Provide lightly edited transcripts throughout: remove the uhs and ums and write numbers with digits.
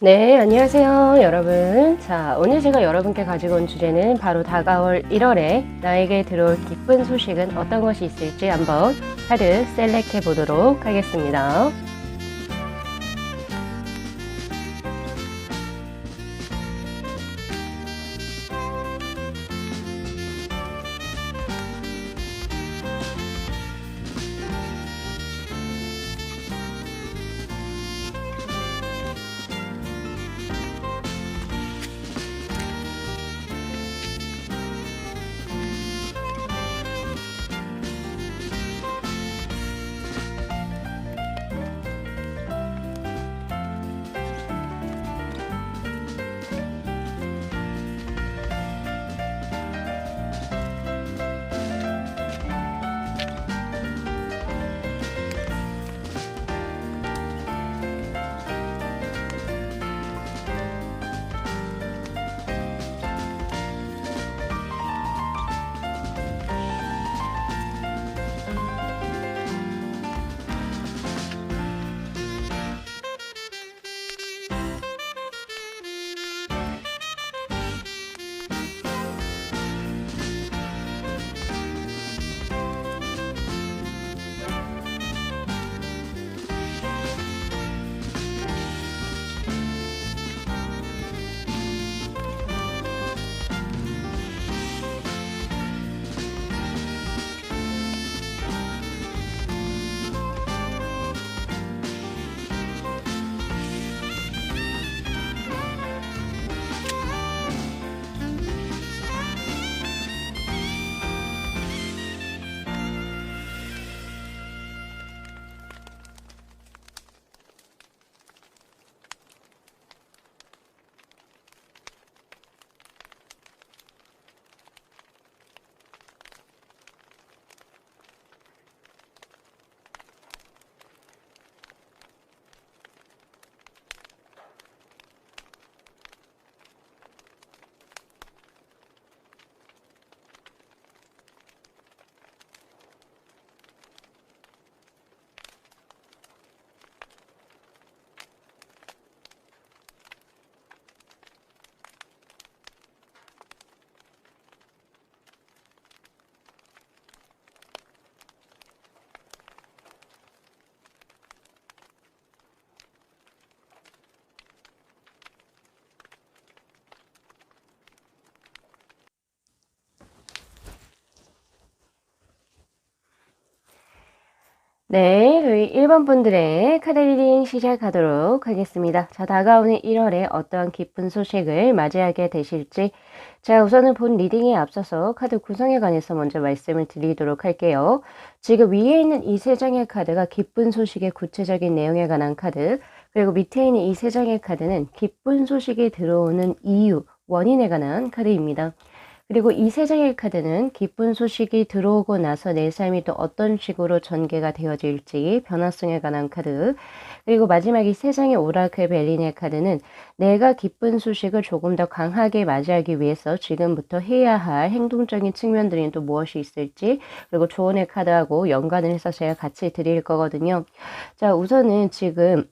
네, 안녕하세요, 여러분. 자, 오늘 제가 여러분께 가지고 온 주제는 바로 다가올 1월에 나에게 들어올 기쁜 소식은 어떤 것이 있을지 한번 카드 셀렉해 보도록 하겠습니다. 네, 저희 1번 분들의 카드 리딩 시작하도록 하겠습니다. 자, 다가오는 1월에 어떠한 기쁜 소식을 맞이하게 되실지, 자, 우선은 본 리딩에 앞서서 카드 구성에 관해서 먼저 말씀을 드리도록 할게요. 지금 위에 있는 이 세 장의 카드가 기쁜 소식의 구체적인 내용에 관한 카드, 그리고 밑에 있는 이 세 장의 카드는 기쁜 소식이 들어오는 이유, 원인에 관한 카드입니다. 그리고 이 세 장의 카드는 기쁜 소식이 들어오고 나서 내 삶이 또 어떤 식으로 전개가 되어질지 변화성에 관한 카드, 그리고 마지막 이 세 장의 오라클 벨린의 카드는 내가 기쁜 소식을 조금 더 강하게 맞이하기 위해서 지금부터 해야 할 행동적인 측면들이 또 무엇이 있을지, 그리고 조언의 카드하고 연관을 해서 제가 같이 드릴 거거든요. 자, 우선은 지금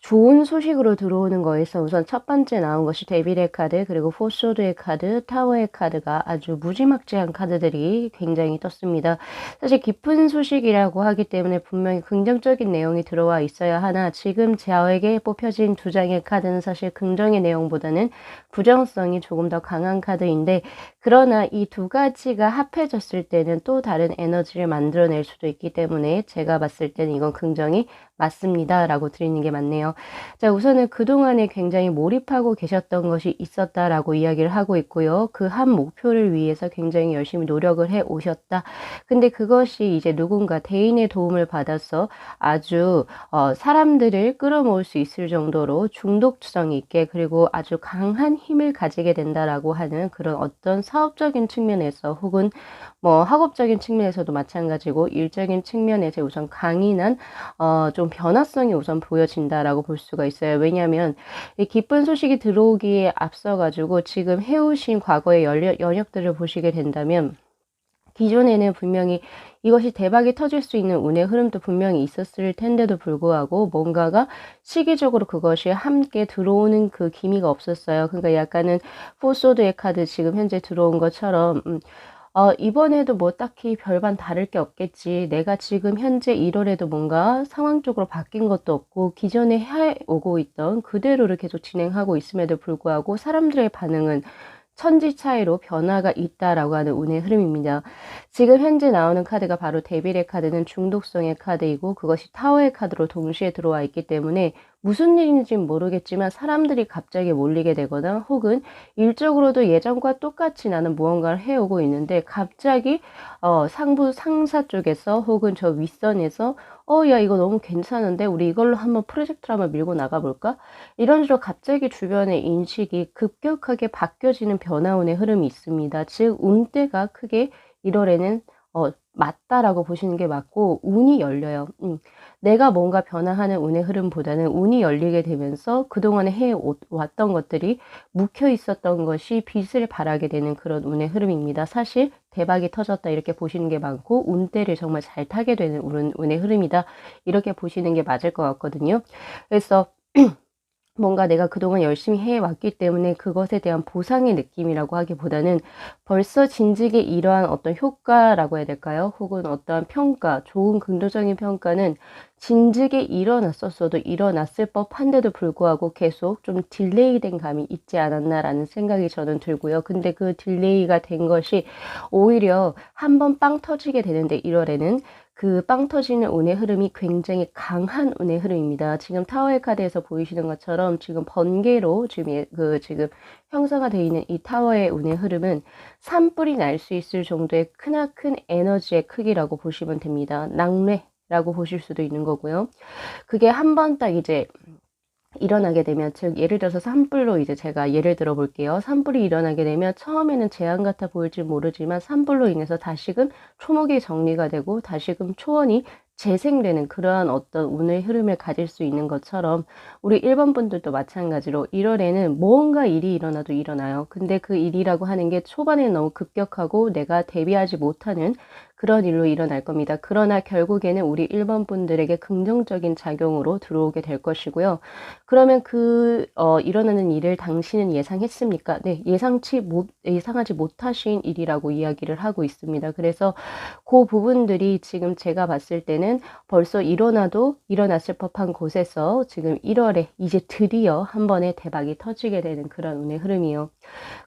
좋은 소식으로 들어오는 거에서 우선 첫 번째 나온 것이 데빌의 카드, 그리고 포소드의 카드, 타워의 카드가 아주 무지막지한 카드들이 굉장히 떴습니다. 사실 기쁜 소식이라고 하기 때문에 분명히 긍정적인 내용이 들어와 있어야 하나, 지금 저에게 뽑혀진 두 장의 카드는 사실 긍정의 내용보다는 부정성이 조금 더 강한 카드인데, 그러나 이 두 가지가 합해졌을 때는 또 다른 에너지를 만들어낼 수도 있기 때문에 제가 봤을 때는 이건 긍정이 맞습니다 라고 드리는 게 맞네요. 자, 우선은 그동안에 굉장히 몰입하고 계셨던 것이 있었다라고 이야기를 하고 있고요. 그 한 목표를 위해서 굉장히 열심히 노력을 해 오셨다. 근데 그것이 이제 누군가 대인의 도움을 받아서 아주 사람들을 끌어모을 수 있을 정도로 중독성 있게, 그리고 아주 강한 힘을 가지게 된다라고 하는 그런 어떤 사업적인 측면에서, 혹은 뭐 학업적인 측면에서도 마찬가지고 일적인 측면에서 우선 강인한 좀 변화성이 우선 보여진다라고 볼 수가 있어요. 왜냐하면 이 기쁜 소식이 들어오기에 앞서 가지고 지금 해오신 과거의 연력들을 보시게 된다면, 기존에는 분명히 이것이 대박이 터질 수 있는 운의 흐름도 분명히 있었을 텐데도 불구하고 뭔가가 시기적으로 그것이 함께 들어오는 그 기미가 없었어요. 그러니까 약간은 포소드의 카드 지금 현재 들어온 것처럼 이번에도 뭐 딱히 별반 다를 게 없겠지. 내가 지금 현재 1월에도 뭔가 상황적으로 바뀐 것도 없고 기존에 해오고 있던 그대로를 계속 진행하고 있음에도 불구하고 사람들의 반응은 천지 차이로 변화가 있다라고 하는 운의 흐름입니다. 지금 현재 나오는 카드가 바로 데빌의 카드는 중독성의 카드이고 그것이 타워의 카드로 동시에 들어와 있기 때문에 무슨 일인지는 모르겠지만 사람들이 갑자기 몰리게 되거나 혹은 일적으로도 예전과 똑같이 나는 무언가를 해오고 있는데 갑자기 상부 상사 쪽에서 혹은 저 윗선에서 야 이거 너무 괜찮은데 우리 이걸로 한번 프로젝트를 한번 밀고 나가볼까? 이런 식으로 갑자기 주변의 인식이 급격하게 바뀌어지는 변화운의 흐름이 있습니다. 즉 운대가 크게 1월에는 맞다라고 보시는 게 맞고 운이 열려요. 내가 뭔가 변화하는 운의 흐름보다는 운이 열리게 되면서 그동안에 해왔던 것들이 묵혀 있었던 것이 빛을 발하게 되는 그런 운의 흐름입니다. 사실 대박이 터졌다 이렇게 보시는 게 많고 운대를 정말 잘 타게 되는 운의 흐름이다 이렇게 보시는 게 맞을 것 같거든요. 그래서 뭔가 내가 그동안 열심히 해왔기 때문에 그것에 대한 보상의 느낌이라고 하기보다는 벌써 진즉에 이러한 어떤 효과라고 해야 될까요? 혹은 어떠한 평가, 좋은 긍정적인 평가는 진즉에 일어났었어도 일어났을 법한데도 불구하고 계속 좀 딜레이된 감이 있지 않았나라는 생각이 저는 들고요. 근데 그 딜레이가 된 것이 오히려 한번 빵 터지게 되는데 1월에는 그 빵 터지는 운의 흐름이 굉장히 강한 운의 흐름입니다. 지금 타워의 카드에서 보이시는 것처럼 지금 번개로 지금 형성화 되어 있는 이 타워의 운의 흐름은 산불이 날 수 있을 정도의 크나큰 에너지의 크기라고 보시면 됩니다. 낙뢰라고 보실 수도 있는 거고요. 그게 한 번 딱 이제 일어나게 되면, 즉 예를 들어서 산불로 이제 제가 예를 들어 볼게요. 산불이 일어나게 되면 처음에는 재앙 같아 보일지 모르지만 산불로 인해서 다시금 초목이 정리가 되고 다시금 초원이 재생되는 그러한 어떤 운의 흐름을 가질 수 있는 것처럼 우리 1번 분들도 마찬가지로 1월에는 뭔가 일이 일어나도 일어나요. 근데 그 일이라고 하는 게 초반에 너무 급격하고 내가 대비하지 못하는 그런 일로 일어날 겁니다. 그러나 결국에는 우리 1번 분들에게 긍정적인 작용으로 들어오게 될 것이고요. 그러면 일어나는 일을 당신은 예상했습니까? 네, 예상하지 못하신 일이라고 이야기를 하고 있습니다. 그래서 그 부분들이 지금 제가 봤을 때는 벌써 일어났을 법한 곳에서 지금 1월에 이제 드디어 한 번에 대박이 터지게 되는 그런 운의 흐름이요.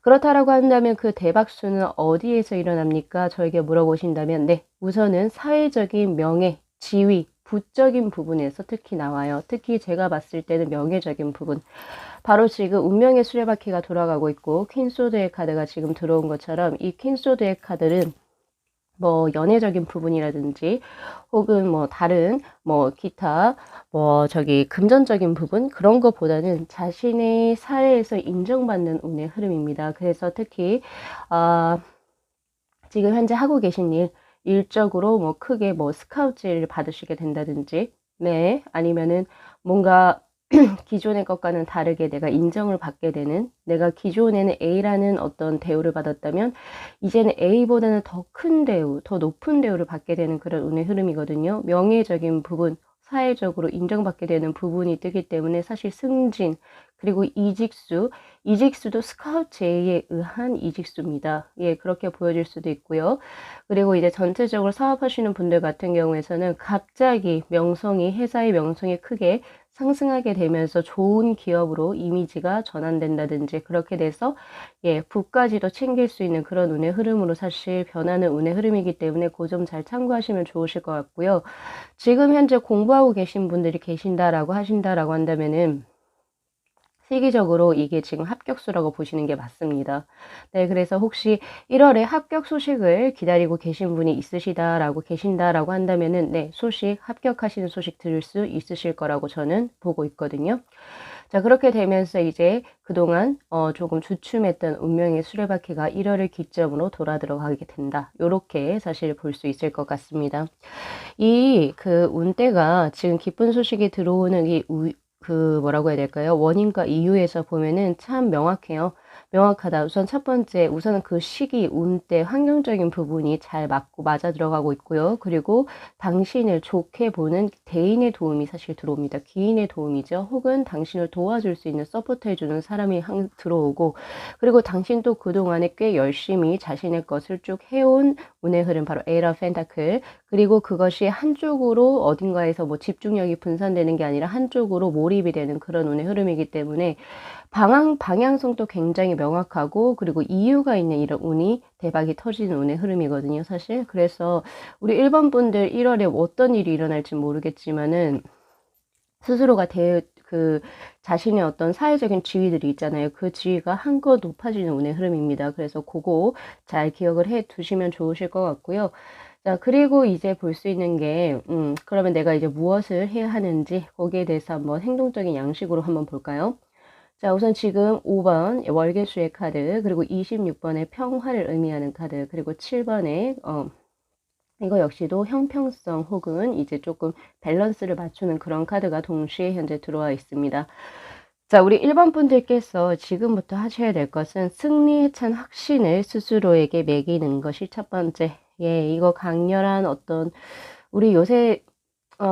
그렇다라고 한다면 그 대박수는 어디에서 일어납니까? 저에게 물어보신다면 네, 우선은 사회적인 명예, 지위, 부적인 부분에서 특히 나와요. 특히 제가 봤을 때는 명예적인 부분. 바로 지금 운명의 수레바퀴가 돌아가고 있고 퀸소드의 카드가 지금 들어온 것처럼 이 퀸소드의 카드는 뭐 연애적인 부분이라든지 혹은 뭐 다른 뭐 기타 금전적인 부분 그런 것보다는 자신의 사회에서 인정받는 운의 흐름입니다. 그래서 특히 지금 현재 하고 계신 일적으로 뭐 크게 뭐 스카우트를 받으시게 된다든지 네 아니면은 뭔가 기존의 것과는 다르게 내가 인정을 받게 되는, 내가 기존에는 A라는 어떤 대우를 받았다면 이제는 A보다는 더 큰 대우, 더 높은 대우를 받게 되는 그런 운의 흐름이거든요. 명예적인 부분, 사회적으로 인정받게 되는 부분이 뜨기 때문에 사실 승진, 그리고 이직수도 스카우트 A에 의한 이직수입니다. 예, 그렇게 보여질 수도 있고요. 그리고 이제 전체적으로 사업하시는 분들 같은 경우에서는 갑자기 회사의 명성이 크게 상승하게 되면서 좋은 기업으로 이미지가 전환된다든지 그렇게 돼서 예, 부까지도 챙길 수 있는 그런 운의 흐름으로 사실 변하는 운의 흐름이기 때문에 그 점 잘 참고하시면 좋으실 것 같고요. 지금 현재 공부하고 계신 분들이 계신다라고 하신다라고 한다면은 시기적으로 이게 지금 합격수라고 보시는 게 맞습니다. 네, 그래서 혹시 1월에 합격 소식을 기다리고 계신 분이 계신다라고 한다면은 네, 합격하시는 소식 들을 수 있으실 거라고 저는 보고 있거든요. 자, 그렇게 되면서 이제 그동안 조금 주춤했던 운명의 수레바퀴가 1월을 기점으로 돌아 들어가게 된다. 요렇게 사실 볼 수 있을 것 같습니다. 그 운대가 지금 기쁜 소식이 들어오는 뭐라고 해야 될까요? 원인과 이유에서 보면은 참 명확해요. 명확하다. 우선 첫 번째, 우선은 그 시기, 운때, 환경적인 부분이 잘 맞고 맞아 들어가고 있고요. 그리고 당신을 좋게 보는 대인의 도움이 사실 들어옵니다. 귀인의 도움이죠. 혹은 당신을 도와줄 수 있는 서포트해주는 사람이 들어오고, 그리고 당신도 그동안에 꽤 열심히 자신의 것을 쭉 해온 운의 흐름, 바로 에이라 펜타클. 그리고 그것이 한쪽으로 어딘가에서 뭐 집중력이 분산되는 게 아니라 한쪽으로 몰입이 되는 그런 운의 흐름이기 때문에 방향성도 굉장히 명확하고, 그리고 이유가 있는 이런 운이 대박이 터지는 운의 흐름이거든요, 사실. 그래서 우리 1번 분들 1월에 어떤 일이 일어날지 모르겠지만은 스스로가 자신의 어떤 사회적인 지위들이 있잖아요. 그 지위가 한껏 높아지는 운의 흐름입니다. 그래서 그거 잘 기억을 해 두시면 좋으실 것 같고요. 자, 그리고 이제 볼 수 있는 게, 그러면 내가 이제 무엇을 해야 하는지, 거기에 대해서 한번 행동적인 양식으로 한번 볼까요? 자, 우선 지금 5번 월계수의 카드, 그리고 26번의 평화를 의미하는 카드, 그리고 7번의 이거 역시도 형평성 혹은 이제 조금 밸런스를 맞추는 그런 카드가 동시에 현재 들어와 있습니다. 자, 우리 1번 분들께서 지금부터 하셔야 될 것은 승리에 찬 확신을 스스로에게 매기는 것이 첫 번째. 예, 이거 강렬한 어떤, 우리 요새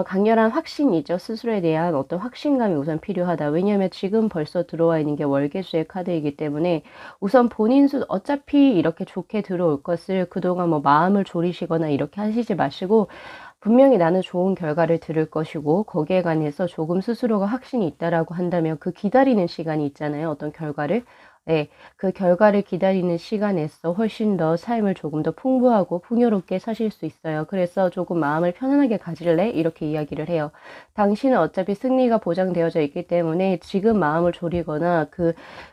강렬한 확신이죠. 스스로에 대한 어떤 확신감이 우선 필요하다. 왜냐하면 지금 벌써 들어와 있는 게 월계수의 카드이기 때문에 우선 본인 어차피 이렇게 좋게 들어올 것을 그동안 뭐 마음을 졸이시거나 이렇게 하시지 마시고, 분명히 나는 좋은 결과를 들을 것이고 거기에 관해서 조금 스스로가 확신이 있다라고 한다면 그 기다리는 시간이 있잖아요. 어떤 결과를. 네, 그 결과를 기다리는 시간에서 훨씬 더 삶을 조금 더 풍부하고 풍요롭게 사실 수 있어요. 그래서 조금 마음을 편안하게 가질래? 이렇게 이야기를 해요. 당신은 어차피 승리가 보장되어져 있기 때문에 지금 마음을 졸이거나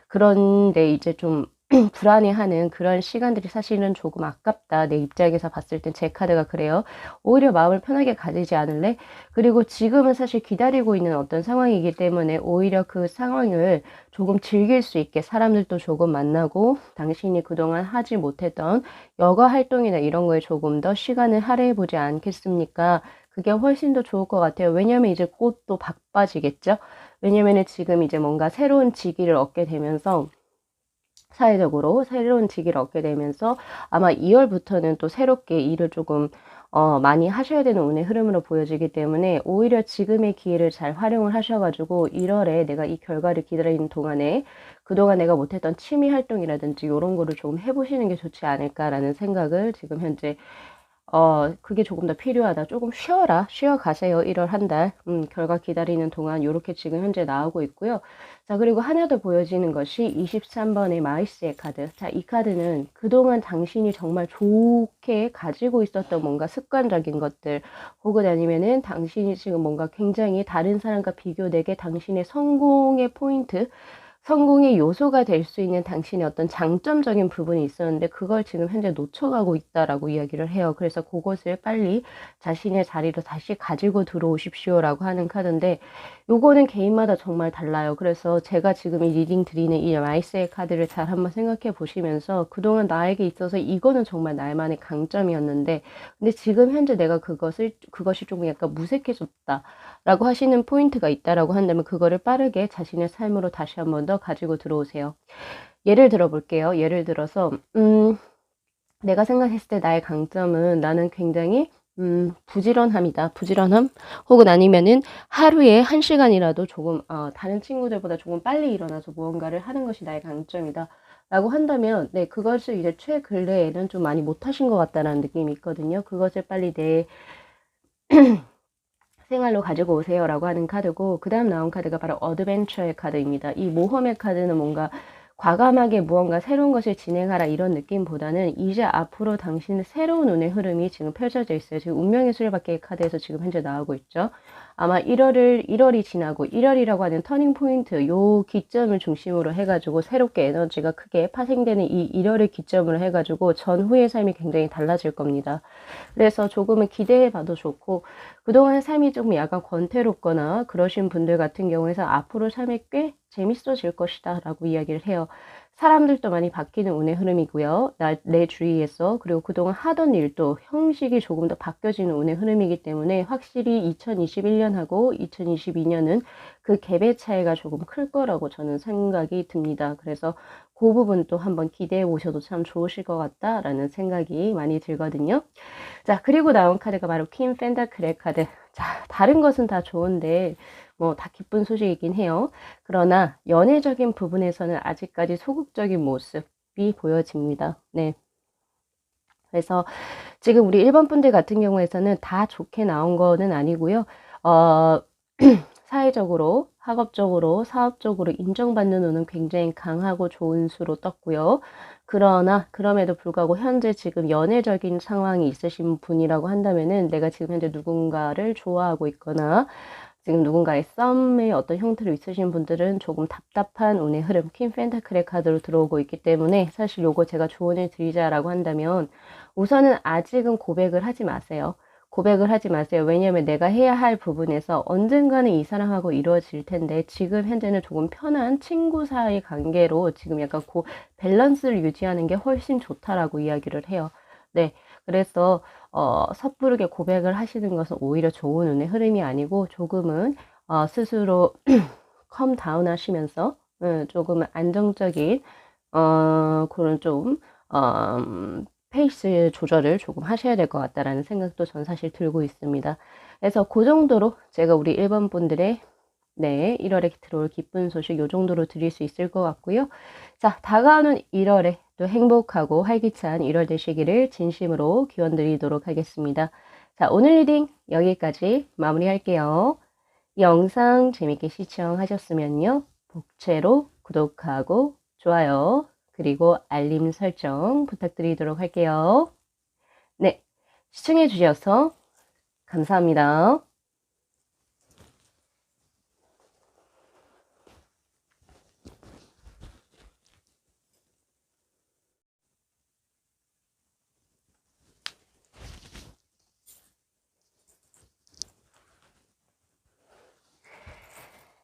그런데 이제 좀 불안해하는 그런 시간들이 사실은 조금 아깝다. 내 입장에서 봤을 땐 제 카드가 그래요. 오히려 마음을 편하게 가지지 않을래? 그리고 지금은 사실 기다리고 있는 어떤 상황이기 때문에 오히려 그 상황을 조금 즐길 수 있게 사람들도 조금 만나고 당신이 그동안 하지 못했던 여가 활동이나 이런 거에 조금 더 시간을 할애해보지 않겠습니까? 그게 훨씬 더 좋을 것 같아요. 왜냐면 이제 곧 또 바빠지겠죠? 왜냐면은 지금 이제 뭔가 새로운 직위를 얻게 되면서 사회적으로 새로운 직위를 얻게 되면서 아마 2월부터는 또 새롭게 일을 조금 많이 하셔야 되는 운의 흐름으로 보여지기 때문에 오히려 지금의 기회를 잘 활용을 하셔가지고 1월에 내가 이 결과를 기다리는 동안에 그동안 내가 못했던 취미 활동이라든지 이런 거를 조금 해보시는 게 좋지 않을까라는 생각을 지금 현재 그게 조금 더 필요하다. 조금 쉬어라. 쉬어 가세요. 1월 한 달. 결과 기다리는 동안 요렇게 지금 현재 나오고 있고요. 자, 그리고 하나 더 보여지는 것이 23번의 마이스의 카드. 자, 이 카드는 그동안 당신이 정말 좋게 가지고 있었던 뭔가 습관적인 것들, 혹은 아니면은 당신이 지금 뭔가 굉장히 다른 사람과 비교되게 당신의 성공의 포인트, 성공의 요소가 될 수 있는 당신의 어떤 장점적인 부분이 있었는데 그걸 지금 현재 놓쳐가고 있다라고 이야기를 해요. 그래서 그것을 빨리 자신의 자리로 다시 가지고 들어오십시오라고 하는 카드인데, 요거는 개인마다 정말 달라요. 그래서 제가 지금 이 리딩 드리는 이 마이스의 카드를 잘 한번 생각해 보시면서 그동안 나에게 있어서 이거는 정말 나만의 강점이었는데 근데 지금 현재 내가 그것이 조금 약간 무색해졌다 라고 하시는 포인트가 있다라고 한다면 그거를 빠르게 자신의 삶으로 다시 한 번 더 가지고 들어오세요. 예를 들어 볼게요. 예를 들어서 내가 생각했을 때 나의 강점은 나는 굉장히 부지런함이다. 부지런함? 혹은 아니면은 하루에 1시간이라도 조금 다른 친구들보다 조금 빨리 일어나서 무언가를 하는 것이 나의 강점이다. 라고 한다면 네, 그것을 이제 최근래에는 좀 많이 못하신 것 같다라는 느낌이 있거든요. 그것을 빨리 내 생활로 가지고 오세요 라고 하는 카드고, 그 다음 나온 카드가 바로 어드벤처의 카드입니다. 이 모험의 카드는 뭔가 과감하게 무언가 새로운 것을 진행하라 이런 느낌보다는 이제 앞으로 당신의 새로운 운의 흐름이 지금 펼쳐져 있어요. 지금 운명의 수레바퀴의 카드에서 지금 현재 나오고 있죠. 아마 1월이 지나고 1월이라고 하는 터닝 포인트, 요 기점을 중심으로 해가지고 새롭게 에너지가 크게 파생되는 이 1월을 기점으로 해가지고 전후의 삶이 굉장히 달라질 겁니다. 그래서 조금은 기대해봐도 좋고, 그동안 삶이 조금 약간 권태롭거나 그러신 분들 같은 경우에는 앞으로 삶이 꽤 재밌어질 것이다 라고 이야기를 해요. 사람들도 많이 바뀌는 운의 흐름이고요. 내 주위에서. 그리고 그동안 하던 일도 형식이 조금 더 바뀌어지는 운의 흐름이기 때문에 확실히 2021년하고 2022년은 그 갭의 차이가 조금 클 거라고 저는 생각이 듭니다. 그래서 그 부분도 한번 기대해 보셔도 참 좋으실 것 같다라는 생각이 많이 들거든요. 자, 그리고 나온 카드가 바로 퀸 펜타클의 카드. 자, 다른 것은 다 좋은데 뭐 다 기쁜 소식이긴 해요. 그러나 연애적인 부분에서는 아직까지 소극적인 모습이 보여집니다. 네. 그래서 지금 우리 1번 분들 같은 경우에서는 다 좋게 나온 거는 아니고요. 사회적으로, 학업적으로, 사업적으로 인정받는 운은 굉장히 강하고 좋은 수로 떴고요. 그러나 그럼에도 불구하고 현재 지금 연애적인 상황이 있으신 분이라고 한다면은 내가 지금 현재 누군가를 좋아하고 있거나 지금 누군가의 썸의 어떤 형태로 있으신 분들은 조금 답답한 운의 흐름, 퀸 펜타클의 카드로 들어오고 있기 때문에 사실 요거 제가 조언을 드리자라고 한다면 우선은 아직은 고백을 하지 마세요. 고백을 하지 마세요. 왜냐하면 내가 해야 할 부분에서 언젠가는 이 사람하고 이루어질 텐데 지금 현재는 조금 편한 친구 사이 관계로 지금 약간 밸런스를 유지하는 게 훨씬 좋다라고 이야기를 해요. 네. 그래서 섣부르게 고백을 하시는 것은 오히려 좋은 운의 흐름이 아니고 조금은 스스로 컴 다운 하시면서 조금 안정적인 그런 좀 페이스 조절을 조금 하셔야 될 것 같다라는 생각도 전 사실 들고 있습니다. 그래서 그 정도로 제가 우리 1번 분들의 네, 1월에 들어올 기쁜 소식 요 정도로 드릴 수 있을 것 같고요. 자, 다가오는 1월에 또 행복하고 활기찬 1월 되시기를 진심으로 기원 드리도록 하겠습니다. 자, 오늘 리딩 여기까지 마무리할게요. 영상 재밌게 시청하셨으면요. 복채로 구독하고 좋아요, 그리고 알림 설정 부탁드리도록 할게요. 네, 시청해 주셔서 감사합니다.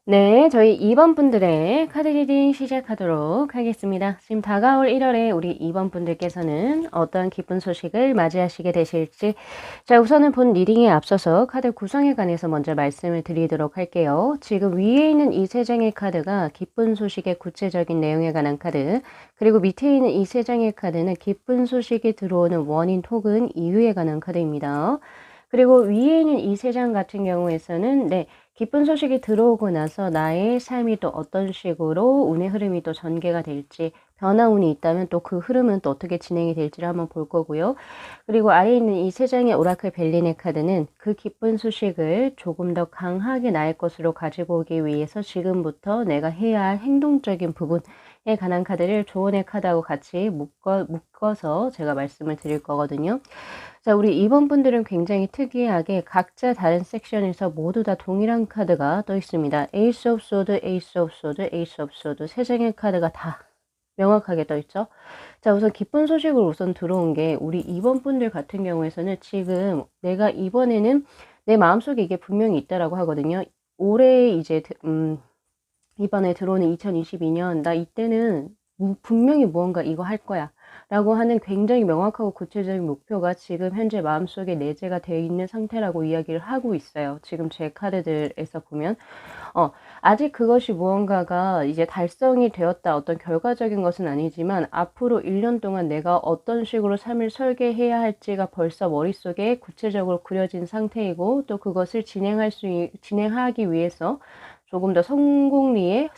네, 저희 2번 분들의 카드 리딩 시작하도록 하겠습니다. 지금 다가올 1월에 우리 2번 분들께서는 어떤 기쁜 소식을 맞이하시게 되실지, 자, 우선은 본 리딩에 앞서서 카드 구성에 관해서 먼저 말씀을 드리도록 할게요. 지금 위에 있는 이 세 장의 카드가 기쁜 소식의 구체적인 내용에 관한 카드, 그리고 밑에 있는 이 세 장의 카드는 기쁜 소식이 들어오는 원인 혹은 이유에 관한 카드입니다. 그리고 위에 있는 이 세 장 같은 경우에서는 네, 기쁜 소식이 들어오고 나서 나의 삶이 또 어떤 식으로 운의 흐름이 또 전개가 될지, 변화운이 있다면 또 그 흐름은 또 어떻게 진행이 될지를 한번 볼 거고요. 그리고 아래에 있는 이 세 장의 오라클 벨린의 카드는 그 기쁜 소식을 조금 더 강하게 나의 것으로 가지고 오기 위해서 지금부터 내가 해야 할 행동적인 부분에 관한 카드를 조언의 카드하고 같이 묶어서 제가 말씀을 드릴 거거든요. 자, 우리 2번 분들은 굉장히 특이하게 각자 다른 섹션에서 모두 다 동일한 카드가 떠 있습니다. 에이스 오브 소드, 에이스 오브 소드, 에이스 오브 소드 세 장의 카드가 다 명확하게 떠 있죠. 자, 우선 기쁜 소식으로 우선 들어온 게 우리 2번 분들 같은 경우에서는 지금 내가 이번에는 내 마음속에 이게 분명히 있다라고 하거든요. 올해 이제 이번에 들어오는 2022년 나 이때는 분명히 무언가 이거 할 거야 라고 하는 굉장히 명확하고 구체적인 목표가 지금 현재 마음속에 내재가 되어 있는 상태라고 이야기를 하고 있어요. 지금 제 카드들에서 보면 아직 그것이 무언가가 이제 달성이 되었다, 어떤 결과적인 것은 아니지만 앞으로 1년 동안 내가 어떤 식으로 삶을 설계해야 할지가 벌써 머릿속에 구체적으로 그려진 상태이고, 또 그것을 진행하기 위해서 조금 더 성황리에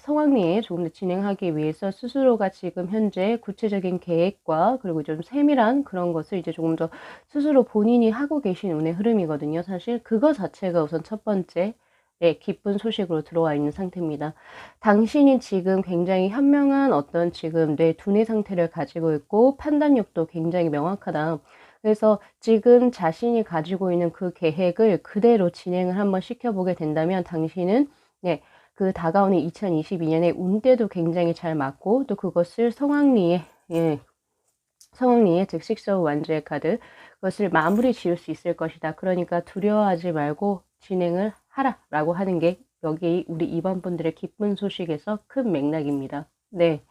조금 더 진행하기 위해서 스스로가 지금 현재 구체적인 계획과 그리고 좀 세밀한 그런 것을 이제 조금 더 스스로 본인이 하고 계신 운의 흐름이거든요. 사실 그거 자체가 우선 첫 번째 기쁜 소식으로 들어와 있는 상태입니다. 당신이 지금 굉장히 현명한 어떤 지금 뇌 두뇌 상태를 가지고 있고 판단력도 굉장히 명확하다. 그래서 지금 자신이 가지고 있는 그 계획을 그대로 진행을 한번 시켜보게 된다면 당신은 네, 그 다가오는 2022년에 운때도 굉장히 잘 맞고, 또 그것을 성황리에 즉 식스 오브 완즈의 카드, 그것을 마무리 지을 수 있을 것이다. 그러니까 두려워하지 말고 진행을 하라 라고 하는 게 여기 우리 2번 분들의 기쁜 소식에서 큰 맥락입니다. 네.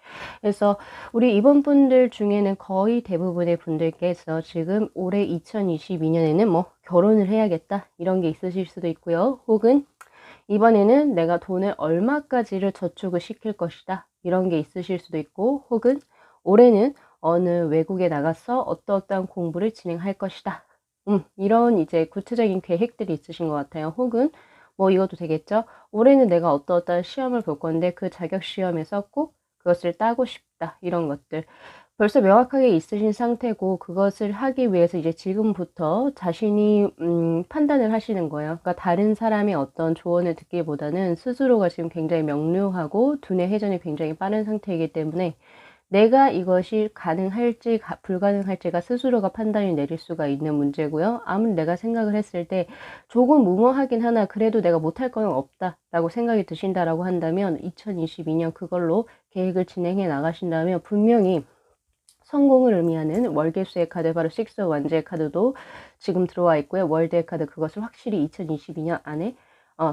그래서 우리 이번 분들 중에는 거의 대부분의 분들께서 지금 올해 2022년에는 뭐 '결혼을 해야겠다.' 이런 게 있으실 수도 있고요. 혹은 '이번에는 내가 돈을 얼마까지를 저축을 시킬 것이다.' 이런 게 있으실 수도 있고, 혹은 '올해는 어느 외국에 나가서 어떠어떠한 공부를 진행할 것이다.' 이런 이제 구체적인 계획들이 있으신 것 같아요. 혹은 뭐 이것도 되겠죠. '올해는 내가 어떠어떠한 시험을 볼 건데 그 자격 시험에서 꼭 그것을 따고 싶다.' 이런 것들 벌써 명확하게 있으신 상태고, 그것을 하기 위해서 이제 지금부터 자신이 판단을 하시는 거예요. 그러니까 다른 사람의 어떤 조언을 듣기보다는 스스로가 지금 굉장히 명료하고 두뇌 회전이 굉장히 빠른 상태이기 때문에 내가 이것이 가능할지 불가능할지가 스스로가 판단이 내릴 수가 있는 문제고요. 아무리 내가 생각을 했을 때 조금 무모하긴 하나 그래도 '내가 못할 건 없다.'라고 생각이 드신다라고 한다면 2022년 그걸로 계획을 진행해 나가신다면 분명히 성공을 의미하는 월계수의 카드, 바로 식스 원즈의 카드도 지금 들어와 있고요. 월드의 카드, 그것을 확실히 2022년 안에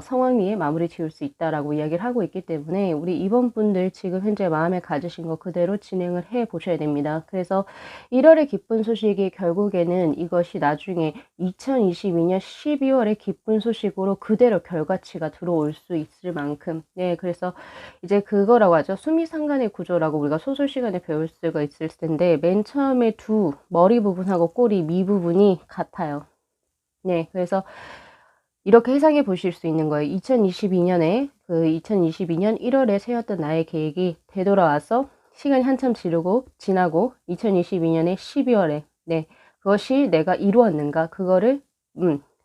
성황리에 마무리 지을 수 있다라고 이야기를 하고 있기 때문에 우리 이번 분들 지금 현재 마음에 가지신 거 그대로 진행을 해 보셔야 됩니다. 그래서 1월의 기쁜 소식이 결국에는 이것이 나중에 2022년 12월의 기쁜 소식으로 그대로 결과치가 들어올 수 있을 만큼, 네, 그래서 이제 그거라고 하죠. 수미상관의 구조라고 우리가 소설 시간에 배울 수가 있을 텐데, 맨 처음에 두 머리 부분하고 꼬리 밑부분이 같아요. 네, 그래서 이렇게 해석해 보실 수 있는 거예요. 2022년에 2022년 1월에 세웠던 나의 계획이 되돌아와서 시간이 한참 지나고 2022년의 12월에 네, 그것이 내가 이루었는가, 그거를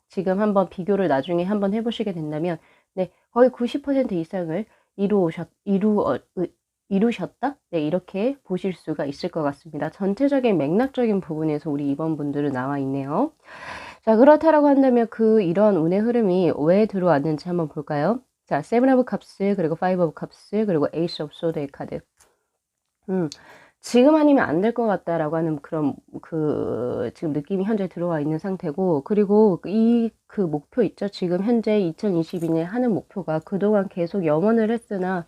지금 한번 비교를 나중에 한번 해 보시게 된다면 네, 거의 90% 이상을 이루셨다? 네, 이렇게 보실 수가 있을 것 같습니다. 전체적인 맥락적인 부분에서 우리 이번 분들은 나와 있네요. 자, 그렇다라고 한다면 이런 운의 흐름이 왜 들어왔는지 한번 볼까요? 자, 세븐 오브 컵스, 그리고 파이브 오브 컵스, 그리고 에이스 오브 소드의 카드. 지금 아니면 안 될 것 같다라고 하는 그런 지금 느낌이 현재 들어와 있는 상태고, 그리고 그 목표 있죠? 지금 현재 2022년 하는 목표가 그동안 계속 염원을 했으나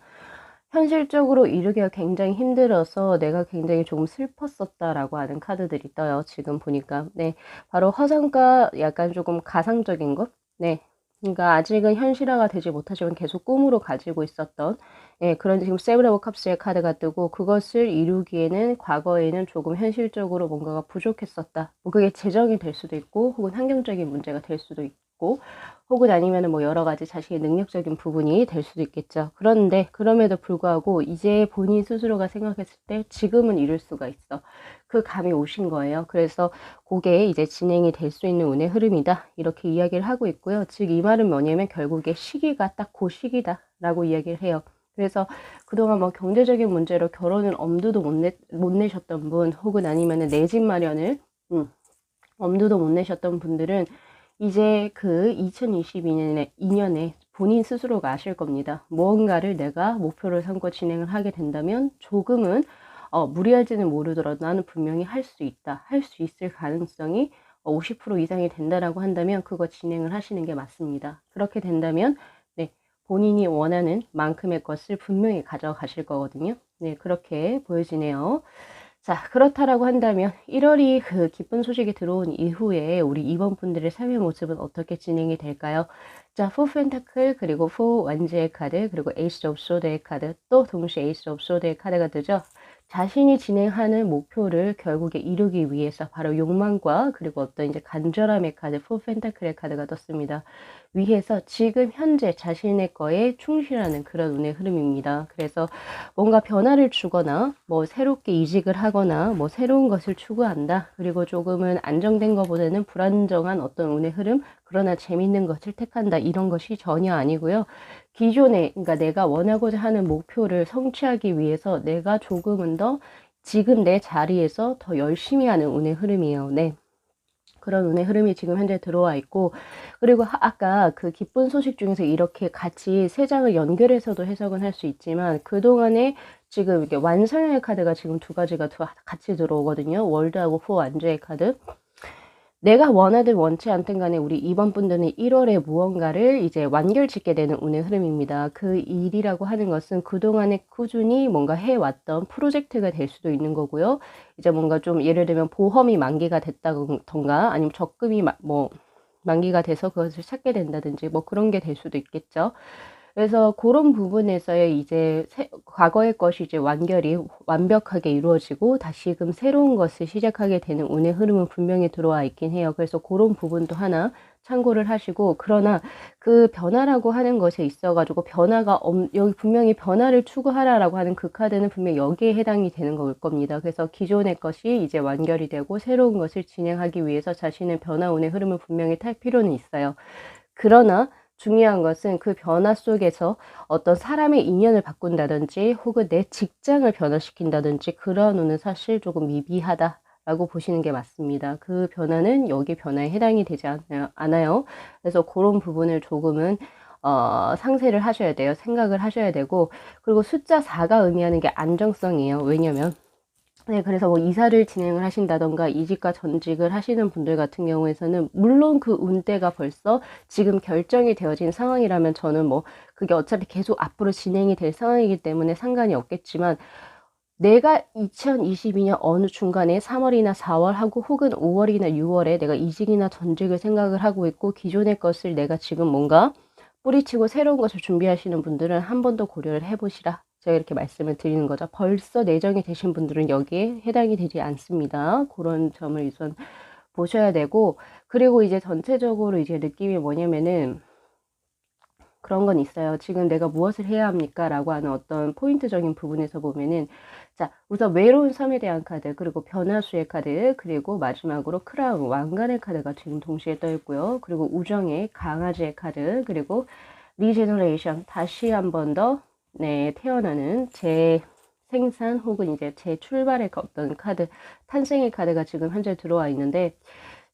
현실적으로 이루기가 굉장히 힘들어서 내가 굉장히 조금 슬펐었다라고 하는 카드들이 떠요. 지금 보니까. 네. 바로 화성과 약간 조금 가상적인 것? 네. 그러니까 아직은 현실화가 되지 못하지만 계속 꿈으로 가지고 있었던, 예, 그런 지금 세븐 오브 컵스의 카드가 뜨고, 그것을 이루기에는 과거에는 조금 현실적으로 뭔가가 부족했었다. 뭐 그게 재정이 될 수도 있고, 혹은 환경적인 문제가 될 수도 있고, 혹은 아니면은 뭐 여러 가지 자신의 능력적인 부분이 될 수도 있겠죠. 그런데 그럼에도 불구하고 이제 본인 스스로가 생각했을 때 지금은 이룰 수가 있어. 그 감이 오신 거예요. 그래서 그게 이제 진행이 될 수 있는 운의 흐름이다. 이렇게 이야기를 하고 있고요. 즉 이 말은 뭐냐면 결국에 시기가 딱 그 시기다라고 이야기를 해요. 그래서 그동안 뭐 경제적인 문제로 결혼을 엄두도 못 내셨던 분, 혹은 아니면은 내 집 마련을 엄두도 못 내셨던 분들은 이제 2022년에 본인 스스로가 아실 겁니다. 무언가를 내가 목표를 삼고 진행을 하게 된다면 조금은 무리할지는 모르더라도 나는 분명히 할 수 있다. 할 수 있을 가능성이 50% 이상이 된다라고 한다면 그거 진행을 하시는 게 맞습니다. 그렇게 된다면 네, 본인이 원하는 만큼의 것을 분명히 가져가실 거거든요. 네, 그렇게 보여지네요. 자, 그렇다라고 한다면 1월이 기쁜 소식이 들어온 이후에 우리 이번 분들의 삶의 모습은 어떻게 진행이 될까요? 자, 4 펜타클, 그리고 4 완즈의 카드, 그리고 에이스 오브 소드의 카드, 또 동시에 에이스 오브 소드의 카드가 뜨죠. 자신이 진행하는 목표를 결국에 이루기 위해서 바로 욕망과 그리고 어떤 이제 간절함의 카드, 4 펜타클의 카드가 떴습니다. 위해서 지금 현재 자신의 거에 충실하는 그런 운의 흐름입니다. 그래서 뭔가 변화를 주거나 뭐 새롭게 이직을 하거나 뭐 새로운 것을 추구한다. 그리고 조금은 안정된 것보다는 불안정한 어떤 운의 흐름, 그러나 재밌는 것을 택한다. 이런 것이 전혀 아니고요. 기존에, 그러니까 내가 원하고자 하는 목표를 성취하기 위해서 내가 조금은 더 지금 내 자리에서 더 열심히 하는 운의 흐름이에요. 네. 그런 운의 흐름이 지금 현재 들어와 있고, 그리고 아까 기쁜 소식 중에서 이렇게 같이 세 장을 연결해서도 해석은 할 수 있지만, 그동안에 지금 이렇게 완성형의 카드가 지금 두 가지가 같이 들어오거든요. 월드하고 포 완주의 카드. 내가 원하든 원치 않든 간에 우리 이번 분들은 1월에 무언가를 이제 완결짓게 되는 운의 흐름입니다. 그 일이라고 하는 것은 그동안에 꾸준히 뭔가 해왔던 프로젝트가 될 수도 있는 거고요. 이제 뭔가 좀 예를 들면 보험이 만기가 됐다던가 아니면 적금이 만기가 돼서 그것을 찾게 된다든지 뭐 그런 게 될 수도 있겠죠. 그래서 고런 부분에서의 이제 과거의 것이 이제 완결이 완벽하게 이루어지고 다시금 새로운 것을 시작하게 되는 운의 흐름은 분명히 들어와 있긴 해요. 그래서 고런 부분도 하나 참고를 하시고, 그러나 그 변화라고 하는 것에 있어 가지고 변화가 여기 분명히 변화를 추구하라라고 하는 그 카드는 분명히 여기에 해당이 되는 걸 겁니다. 그래서 기존의 것이 이제 완결이 되고 새로운 것을 진행하기 위해서 자신의 변화 운의 흐름을 분명히 탈 필요는 있어요. 그러나 중요한 것은 그 변화 속에서 어떤 사람의 인연을 바꾼다든지 혹은 내 직장을 변화시킨다든지 그런 운은 사실 조금 미비하다라고 보시는 게 맞습니다. 그 변화는 여기 변화에 해당이 되지 않아요. 그래서 그런 부분을 조금은 상세를 하셔야 돼요. 생각을 하셔야 되고, 그리고 숫자 4가 의미하는 게 안정성이에요. 왜냐면 네, 그래서 뭐 이사를 진행을 하신다던가 이직과 전직을 하시는 분들 같은 경우에서는 물론 그 운대가 벌써 지금 결정이 되어진 상황이라면 저는 뭐 그게 어차피 계속 앞으로 진행이 될 상황이기 때문에 상관이 없겠지만, 내가 2022년 어느 중간에 3월이나 4월 하고 혹은 5월이나 6월에 내가 이직이나 전직을 생각을 하고 있고 기존의 것을 내가 지금 뭔가 뿌리치고 새로운 것을 준비하시는 분들은 한 번 더 고려를 해 보시라, 제가 이렇게 말씀을 드리는 거죠. 벌써 내정이 되신 분들은 여기에 해당이 되지 않습니다. 그런 점을 우선 보셔야 되고, 그리고 이제 전체적으로 이제 느낌이 뭐냐면은 그런 건 있어요. 지금 내가 무엇을 해야 합니까? 라고 하는 어떤 포인트적인 부분에서 보면은, 자, 우선 외로운 섬에 대한 카드, 그리고 변화수의 카드, 그리고 마지막으로 크라운, 왕관의 카드가 지금 동시에 떠 있고요. 그리고 우정의 강아지의 카드, 그리고 리제너레이션, 다시 한 번 더, 네, 태어나는 재생산 혹은 이제 재출발의 어떤 카드, 탄생의 카드가 지금 현재 들어와 있는데,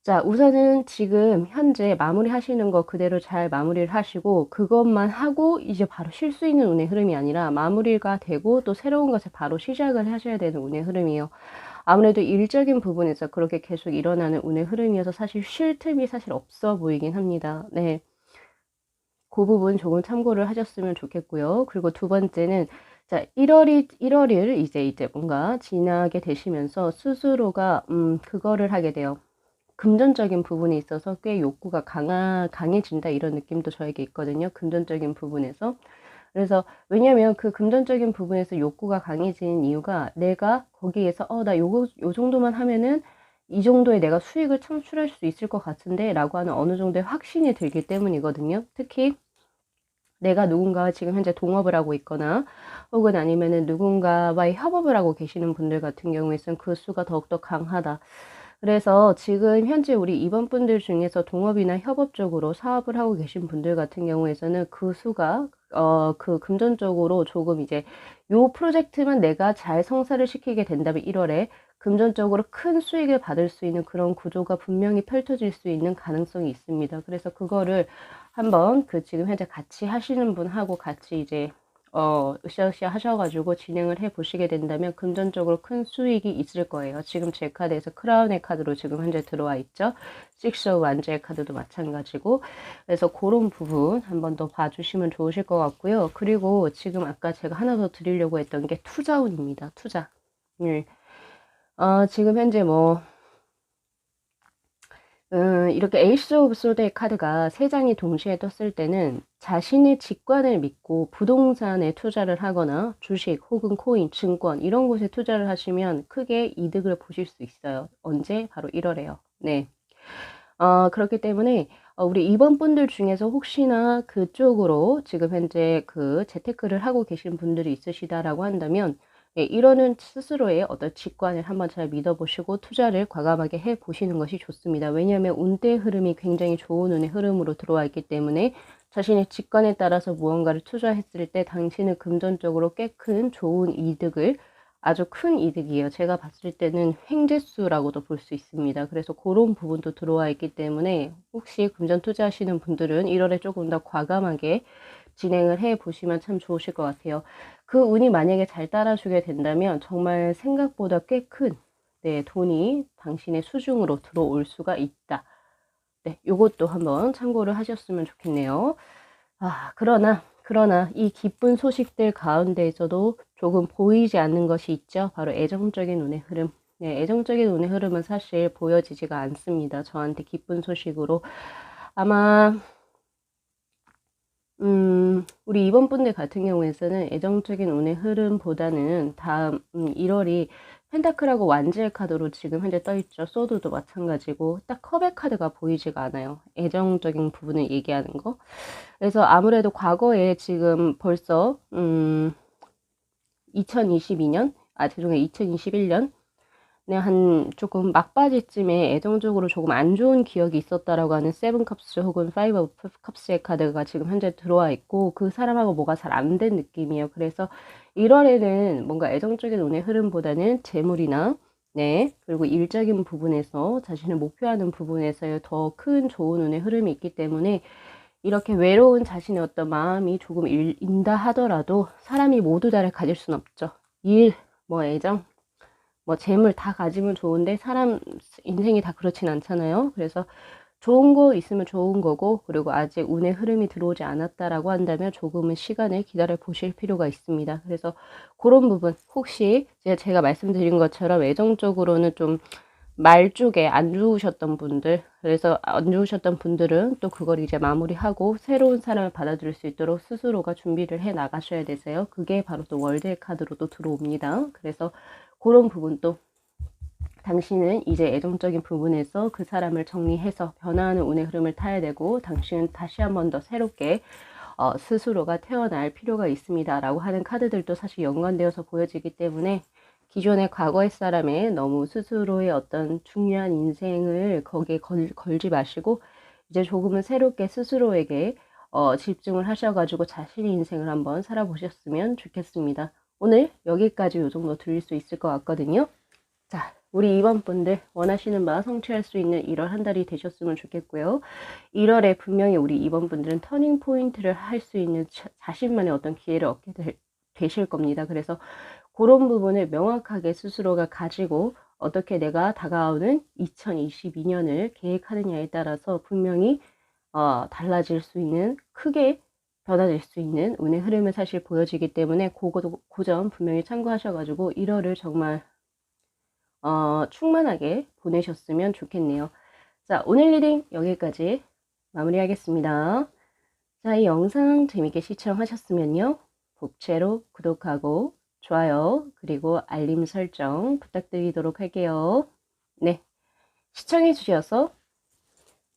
자, 우선은 지금 현재 마무리하시는 거 그대로 잘 마무리를 하시고 그것만 하고 이제 바로 쉴 수 있는 운의 흐름이 아니라 마무리가 되고 또 새로운 것을 바로 시작을 하셔야 되는 운의 흐름이에요. 아무래도 일적인 부분에서 그렇게 계속 일어나는 운의 흐름이어서 사실 쉴 틈이 사실 없어 보이긴 합니다. 네. 그 부분 조금 참고를 하셨으면 좋겠고요. 그리고 두 번째는, 자, 1월을 이제 뭔가 지나게 되시면서 스스로가 그거를 하게 돼요. 금전적인 부분에 있어서 꽤 욕구가 강해진다, 이런 느낌도 저에게 있거든요. 금전적인 부분에서. 그래서 왜냐면 그 금전적인 부분에서 욕구가 강해진 이유가 내가 거기에서 나 요 정도만 하면은 이 정도의 내가 수익을 창출할 수 있을 것 같은데 라고 하는 어느 정도의 확신이 들기 때문이거든요. 특히 내가 누군가와 지금 현재 동업을 하고 있거나 혹은 아니면은 누군가와의 협업을 하고 계시는 분들 같은 경우에는 그 수가 더욱더 강하다. 그래서 지금 현재 우리 이번 분들 중에서 동업이나 협업적으로 사업을 하고 계신 분들 같은 경우에는 그 수가 그 금전적으로 조금 이제 요 프로젝트만 내가 잘 성사를 시키게 된다면 1월에 금전적으로 큰 수익을 받을 수 있는 그런 구조가 분명히 펼쳐질 수 있는 가능성이 있습니다. 그래서 그거를 한번 지금 현재 같이 하시는 분하고 같이 이제 으쌰으쌰 하셔가지고 진행을 해 보시게 된다면 금전적으로 큰 수익이 있을 거예요. 지금 제 카드에서 크라운의 카드로 지금 현재 들어와 있죠. 식스 오브 완즈의 카드도 마찬가지고. 그래서 그런 부분 한번 더 봐주시면 좋으실 것 같고요. 그리고 지금 아까 제가 하나 더 드리려고 했던 게 투자운입니다. 투자. 지금 현재 이렇게 에이스 오브 소드의 카드가 3장이 동시에 떴을 때는 자신의 직관을 믿고 부동산에 투자를 하거나 주식 혹은 코인, 증권 이런 곳에 투자를 하시면 크게 이득을 보실 수 있어요. 언제? 바로 1월에요. 네. 그렇기 때문에 우리 이번 분들 중에서 혹시나 그쪽으로 지금 현재 재테크를 하고 계신 분들이 있으시다라고 한다면, 예, 이러는 스스로의 어떤 직관을 한번 잘 믿어보시고 투자를 과감하게 해보시는 것이 좋습니다. 왜냐하면 운대의 흐름이 굉장히 좋은 운의 흐름으로 들어와 있기 때문에 자신의 직관에 따라서 무언가를 투자했을 때 당신은 금전적으로 꽤 큰 좋은 이득을, 아주 큰 이득이에요. 제가 봤을 때는 횡재수라고도 볼 수 있습니다. 그래서 그런 부분도 들어와 있기 때문에 혹시 금전 투자하시는 분들은 1월에 조금 더 과감하게 진행을 해 보시면 참 좋으실 것 같아요. 그 운이 만약에 잘 따라주게 된다면 정말 생각보다 꽤 큰 네, 돈이 당신의 수중으로 들어올 수가 있다. 네, 요것도 한번 참고를 하셨으면 좋겠네요. 그러나 이 기쁜 소식들 가운데에서도 조금 보이지 않는 것이 있죠. 바로 애정적인 운의 흐름. 네, 애정적인 운의 흐름은 사실 보여지지가 않습니다. 저한테 기쁜 소식으로. 아마 우리 이번 분들 같은 경우에서는 애정적인 운의 흐름보다는 다음 1월이 펜타클하고 완지의 카드로 지금 현재 떠있죠. 소드도 마찬가지고 딱 컵의 카드가 보이지가 않아요. 애정적인 부분을 얘기하는 거. 그래서 아무래도 과거에 지금 벌써 2022년 죄송해요. 2021년 한 조금 막바지쯤에 애정적으로 조금 안 좋은 기억이 있었다라고 하는 세븐 컵스 혹은 파이브 오브 컵스의 카드가 지금 현재 들어와 있고 그 사람하고 뭐가 잘 안 된 느낌이에요. 그래서 1월에는 뭔가 애정적인 운의 흐름보다는 재물이나 그리고 일적인 부분에서 자신을 목표하는 부분에서의 더 큰 좋은 운의 흐름이 있기 때문에 이렇게 외로운 자신의 어떤 마음이 조금 인다 하더라도 사람이 모두 다를 가질 순 없죠. 일, 애정, 재물 다 가지면 좋은데 사람 인생이 다 그렇진 않잖아요. 그래서 좋은 거 있으면 좋은 거고 그리고 아직 운의 흐름이 들어오지 않았다라고 한다면 조금은 시간을 기다려 보실 필요가 있습니다. 그래서 그런 부분 혹시 제가 말씀드린 것처럼 애정적으로는 좀 말 쪽에 안 좋으셨던 분들 그래서 안 좋으셨던 분들은 또 그걸 이제 마무리하고 새로운 사람을 받아들일 수 있도록 스스로가 준비를 해 나가셔야 되세요. 그게 바로 또 월드의 카드로도 들어옵니다. 그래서 그런 부분도 당신은 이제 애정적인 부분에서 그 사람을 정리해서 변화하는 운의 흐름을 타야 되고 당신은 다시 한 번 더 새롭게 스스로가 태어날 필요가 있습니다 라고 하는 카드들도 사실 연관되어서 보여지기 때문에 기존의 과거의 사람의 너무 스스로의 어떤 중요한 인생을 거기에 걸지 마시고 이제 조금은 새롭게 스스로에게 집중을 하셔가지고 자신의 인생을 한번 살아보셨으면 좋겠습니다. 오늘 여기까지 요 정도 드릴 수 있을 것 같거든요. 자, 우리 2번 분들 원하시는 바 성취할 수 있는 1월 한 달이 되셨으면 좋겠고요. 1월에 분명히 우리 2번 분들은 터닝 포인트를 할 수 있는 자신만의 어떤 기회를 얻게 되실 겁니다. 그래서 그런 부분을 명확하게 스스로가 가지고 어떻게 내가 다가오는 2022년을 계획하느냐에 따라서 분명히 달라질 수 있는 크게 변화될 수 있는 운의 흐름을 사실 보여지기 때문에 그 점 분명히 참고하셔가지고 1월을 정말 충만하게 보내셨으면 좋겠네요. 자, 오늘 리딩 여기까지 마무리하겠습니다. 자, 이 영상 재밌게 시청하셨으면요. 복채로 구독하고 좋아요 그리고 알림 설정 부탁드리도록 할게요. 네, 시청해 주셔서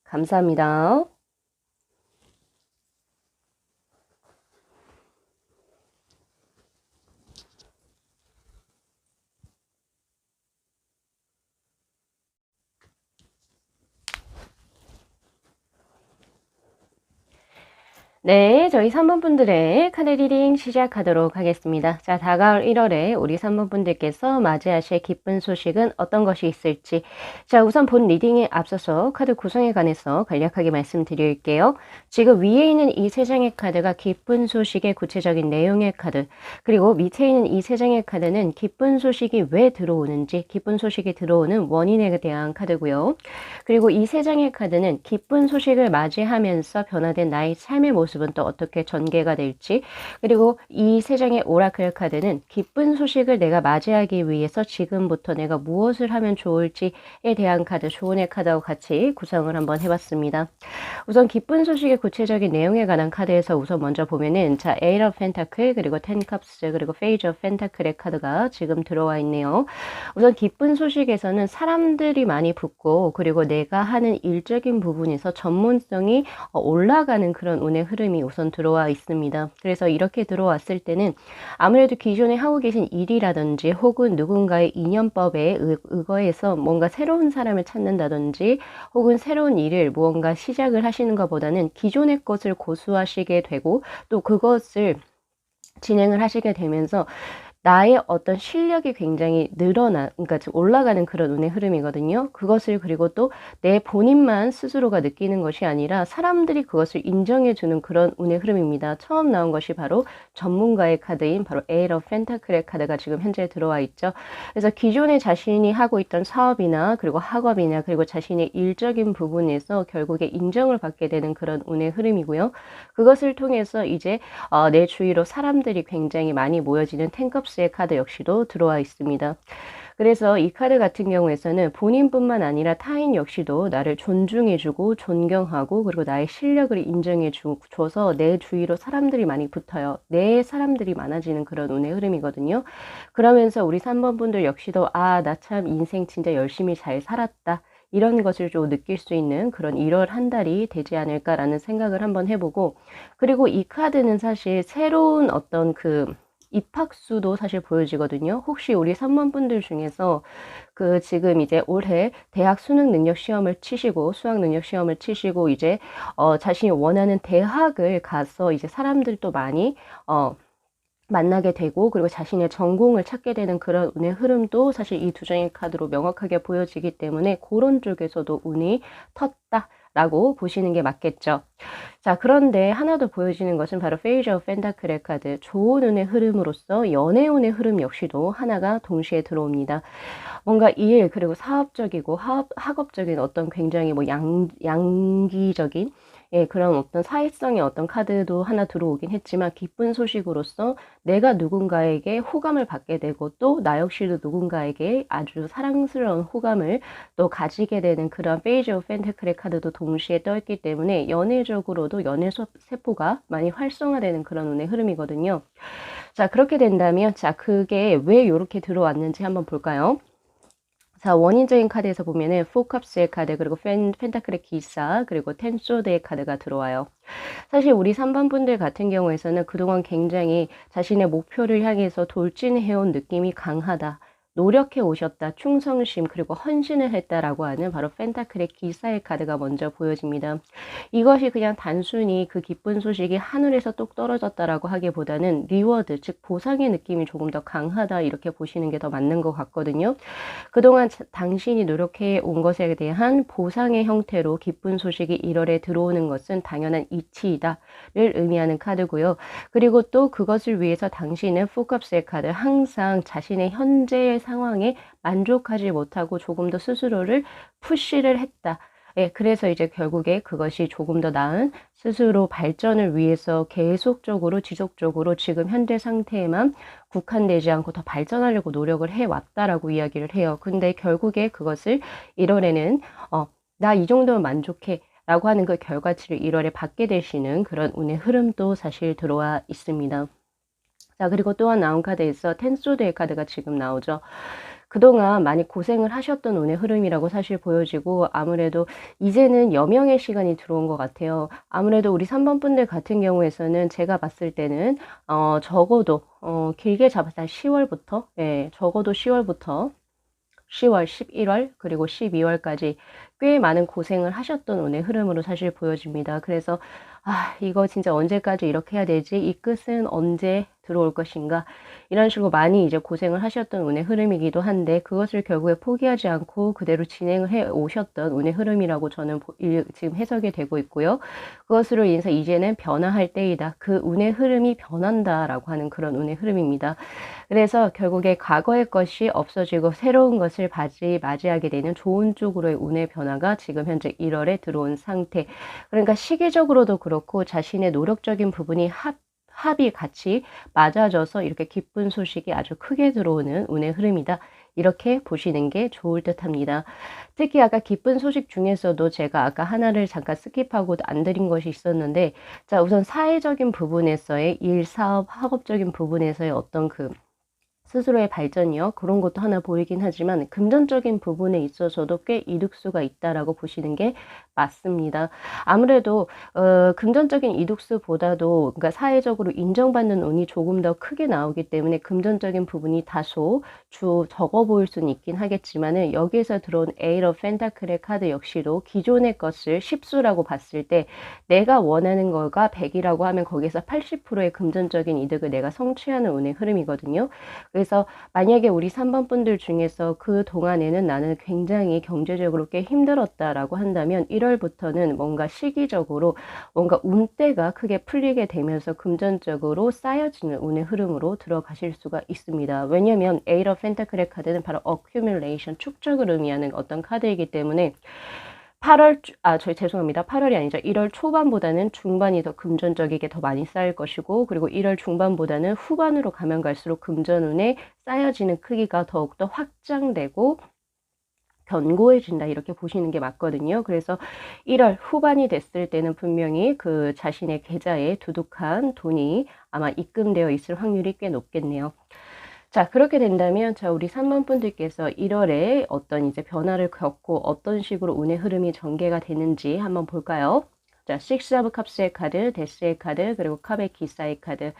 감사합니다. 네, 저희 3번 분들의 카드 리딩 시작하도록 하겠습니다. 자, 다가올 1월에 우리 3번 분들께서 맞이하실 기쁜 소식은 어떤 것이 있을지. 자, 우선 본 리딩에 앞서서 카드 구성에 관해서 간략하게 말씀드릴게요. 지금 위에 있는 이 3장의 카드가 기쁜 소식의 구체적인 내용의 카드, 그리고 밑에 있는 이 3장의 카드는 기쁜 소식이 왜 들어오는지, 기쁜 소식이 들어오는 원인에 대한 카드고요. 그리고 이 3장의 카드는 기쁜 소식을 맞이하면서 변화된 나의 삶의 모습은 또 어떻게 전개가 될지, 그리고 이 3장의 오라클 카드는 기쁜 소식을 내가 맞이하기 위해서 지금부터 내가 무엇을 하면 좋을지에 대한 카드, 조언의 카드하고 같이 구성을 한번 해봤습니다. 우선 기쁜 소식의 구체적인 내용에 관한 카드에서 우선 먼저 보면은 자, Eight of Pentacle 그리고 Ten Cups 그리고 Page of Pentacle의 카드가 지금 들어와 있네요. 우선 기쁜 소식에서는 사람들이 많이 붙고 그리고 내가 하는 일적인 부분에서 전문성이 올라가는 그런 운의 흐름이 우선 들어와 있습니다. 그래서 이렇게 들어왔을 때는 아무래도 기존에 하고 계신 일이라든지 혹은 누군가의 인연법에 의거해서 뭔가 새로운 사람을 찾는다든지 혹은 새로운 일을 무언가 시작을 하시는 것보다는 기존의 것을 고수하시게 되고 또 그것을 진행을 하시게 되면서 나의 어떤 실력이 굉장히 그러니까 좀 올라가는 그런 운의 흐름이거든요. 그것을 그리고 또 내 본인만 스스로가 느끼는 것이 아니라 사람들이 그것을 인정해 주는 그런 운의 흐름입니다. 처음 나온 것이 바로 전문가의 카드인 바로 에이트 오브 펜타클의 카드가 지금 현재 들어와 있죠. 그래서 기존에 자신이 하고 있던 사업이나 그리고 학업이나 그리고 자신의 일적인 부분에서 결국에 인정을 받게 되는 그런 운의 흐름이고요. 그것을 통해서 이제 내 주위로 사람들이 굉장히 많이 모여지는 텐컵스의 카드 역시도 들어와 있습니다. 그래서 이 카드 같은 경우에서는 본인뿐만 아니라 타인 역시도 나를 존중해 주고 존경하고 그리고 나의 실력을 인정해 줘서 내 주위로 사람들이 많이 붙어요. 내 사람들이 많아지는 그런 운의 흐름이거든요. 그러면서 우리 3번 분들 역시도 '아 나 참 인생 진짜 열심히 잘 살았다.' 이런 것을 좀 느낄 수 있는 그런 1월 한 달이 되지 않을까라는 생각을 한번 해 보고, 그리고 이 카드는 사실 새로운 어떤 그 입학수도 사실 보여지거든요. 혹시 우리 3번 분들 중에서 그 지금 이제 올해 대학 수능 능력 시험을 치시고 수학 능력 시험을 치시고 이제 자신이 원하는 대학을 가서 이제 사람들도 많이 만나게 되고 그리고 자신의 전공을 찾게 되는 그런 운의 흐름도 사실 이 두 장의 카드로 명확하게 보여지기 때문에 고런 쪽에서도 운이 텄다라고 보시는 게 맞겠죠. 자, 그런데 하나 더 보여지는 것은 바로 페이지 오브 펜타클의 카드, 좋은 운의 흐름으로서 연애 운의 흐름 역시도 하나가 동시에 들어옵니다. 뭔가 일 그리고 사업적이고 학업적인 어떤 굉장히 뭐 양기적인 그런 어떤 사회성의 어떤 카드도 하나 들어오긴 했지만, 기쁜 소식으로서 내가 누군가에게 호감을 받게 되고 또 나 역시도 누군가에게 아주 사랑스러운 호감을 또 가지게 되는 그런 페이지 오브 펜타클의 카드도 동시에 떠 있기 때문에 연애적으로도 연애 세포가 많이 활성화되는 그런 운의 흐름이거든요. 자, 그렇게 된다면 자, 그게 왜 요렇게 들어왔는지 한번 볼까요? 자, 원인적인 카드에서 보면은 포캅스의 카드 그리고 펜타클의 기사 그리고 텐소드의 카드가 들어와요. 사실 우리 3번 분들 같은 경우에서는 그동안 굉장히 자신의 목표를 향해서 돌진해온 느낌이 강하다. 노력해 오셨다. 충성심 그리고 헌신을 했다라고 하는 바로 펜타클의 기사의 카드가 먼저 보여집니다. 이것이 그냥 단순히 그 기쁜 소식이 하늘에서 똑 떨어졌다라고 하기보다는 리워드, 즉 보상의 느낌이 조금 더 강하다 이렇게 보시는 게 더 맞는 것 같거든요. 그동안 당신이 노력해 온 것에 대한 보상의 형태로 기쁜 소식이 1월에 들어오는 것은 당연한 이치이다를 의미하는 카드고요. 그리고 또 그것을 위해서 당신은 포캅스의 카드, 항상 자신의 현재의 상황에 만족하지 못하고 조금 더 스스로를 푸시를 했다. 그래서 이제 결국에 그것이 조금 더 나은 스스로 발전을 위해서 계속적으로 지속적으로 지금 현재 상태에만 국한되지 않고 더 발전하려고 노력을 해왔다라고 이야기를 해요. 근데 결국에 그것을 1월에는 나 이 정도면 만족해 라고 하는 그 결과치를 1월에 받게 되시는 그런 운의 흐름도 사실 들어와 있습니다. 자, 그리고 또한 나온 카드에서 텐소드의 카드가 지금 나오죠. 그동안 많이 고생을 하셨던 운의 흐름이라고 사실 보여지고, 아무래도 이제는 여명의 시간이 들어온 것 같아요. 아무래도 우리 3번 분들 같은 경우에서는 제가 봤을 때는 적어도 길게 잡아서 10월부터 적어도 10월부터 10월, 11월 그리고 12월까지 꽤 많은 고생을 하셨던 운의 흐름으로 사실 보여집니다. 그래서 이거 진짜 언제까지 이렇게 해야 되지? 이 끝은 언제 들어올 것인가? 이런 식으로 많이 이제 고생을 하셨던 운의 흐름이기도 한데, 그것을 결국에 포기하지 않고 그대로 진행을 해 오셨던 운의 흐름이라고 저는 지금 해석이 되고 있고요. 그것으로 인해서 이제는 변화할 때이다. 그 운의 흐름이 변한다라고 하는 그런 운의 흐름입니다. 그래서 결국에 과거의 것이 없어지고 새로운 것을 맞이하게 되는 좋은 쪽으로의 운의 변화가 지금 현재 1월에 들어온 상태. 그러니까 시기적으로도 그렇고 자신의 노력적인 부분이 합이 같이 맞아져서 이렇게 기쁜 소식이 아주 크게 들어오는 운의 흐름이다. 이렇게 보시는 게 좋을 듯 합니다. 특히 아까 기쁜 소식 중에서도 제가 아까 하나를 잠깐 스킵하고 안 드린 것이 있었는데, 자, 우선 사회적인 부분에서의 일, 사업, 학업적인 부분에서의 어떤 그 스스로의 발전이요, 그런 것도 하나 보이긴 하지만 금전적인 부분에 있어서도 꽤 이득수가 있다라고 보시는 게 맞습니다. 아무래도 금전적인 이득수보다도 그러니까 사회적으로 인정받는 운이 조금 더 크게 나오기 때문에 금전적인 부분이 다소 적어 보일 수는 있긴 하겠지만은 여기에서 들어온 에이트 오브 펜타클의 카드 역시도 기존의 것을 10수라고 봤을 때 내가 원하는 거가 100이라고 하면 거기서 80%의 금전적인 이득을 내가 성취하는 운의 흐름이거든요. 그래서 만약에 우리 3번 분들 중에서 그동안에는 나는 굉장히 경제적으로 꽤 힘들었다라고 한다면 1월부터는 뭔가 시기적으로 뭔가 운대가 크게 풀리게 되면서 금전적으로 쌓여지는 운의 흐름으로 들어가실 수가 있습니다. 왜냐면 에이트 오브 펜타클의 카드는 바로 accumulation, 축적을 의미하는 어떤 카드이기 때문에 8월이 아니죠. 1월 초반보다는 중반이 더 금전적이게 더 많이 쌓일 것이고, 그리고 1월 중반보다는 후반으로 가면 갈수록 금전운에 쌓여지는 크기가 더욱더 확장되고 견고해진다, 이렇게 보시는 게 맞거든요. 그래서 1월 후반이 됐을 때는 분명히 그 자신의 계좌에 두둑한 돈이 아마 입금되어 있을 확률이 꽤 높겠네요. 자, 그렇게 된다면 자, 우리 3번 분들께서 1월에 어떤 이제 변화를 겪고 어떤 식으로 운의 흐름이 전개가 되는지 한번 볼까요? 자, 식스 오브 컵스의 카드, 데스의 카드, 그리고 컵의 기사의 카드.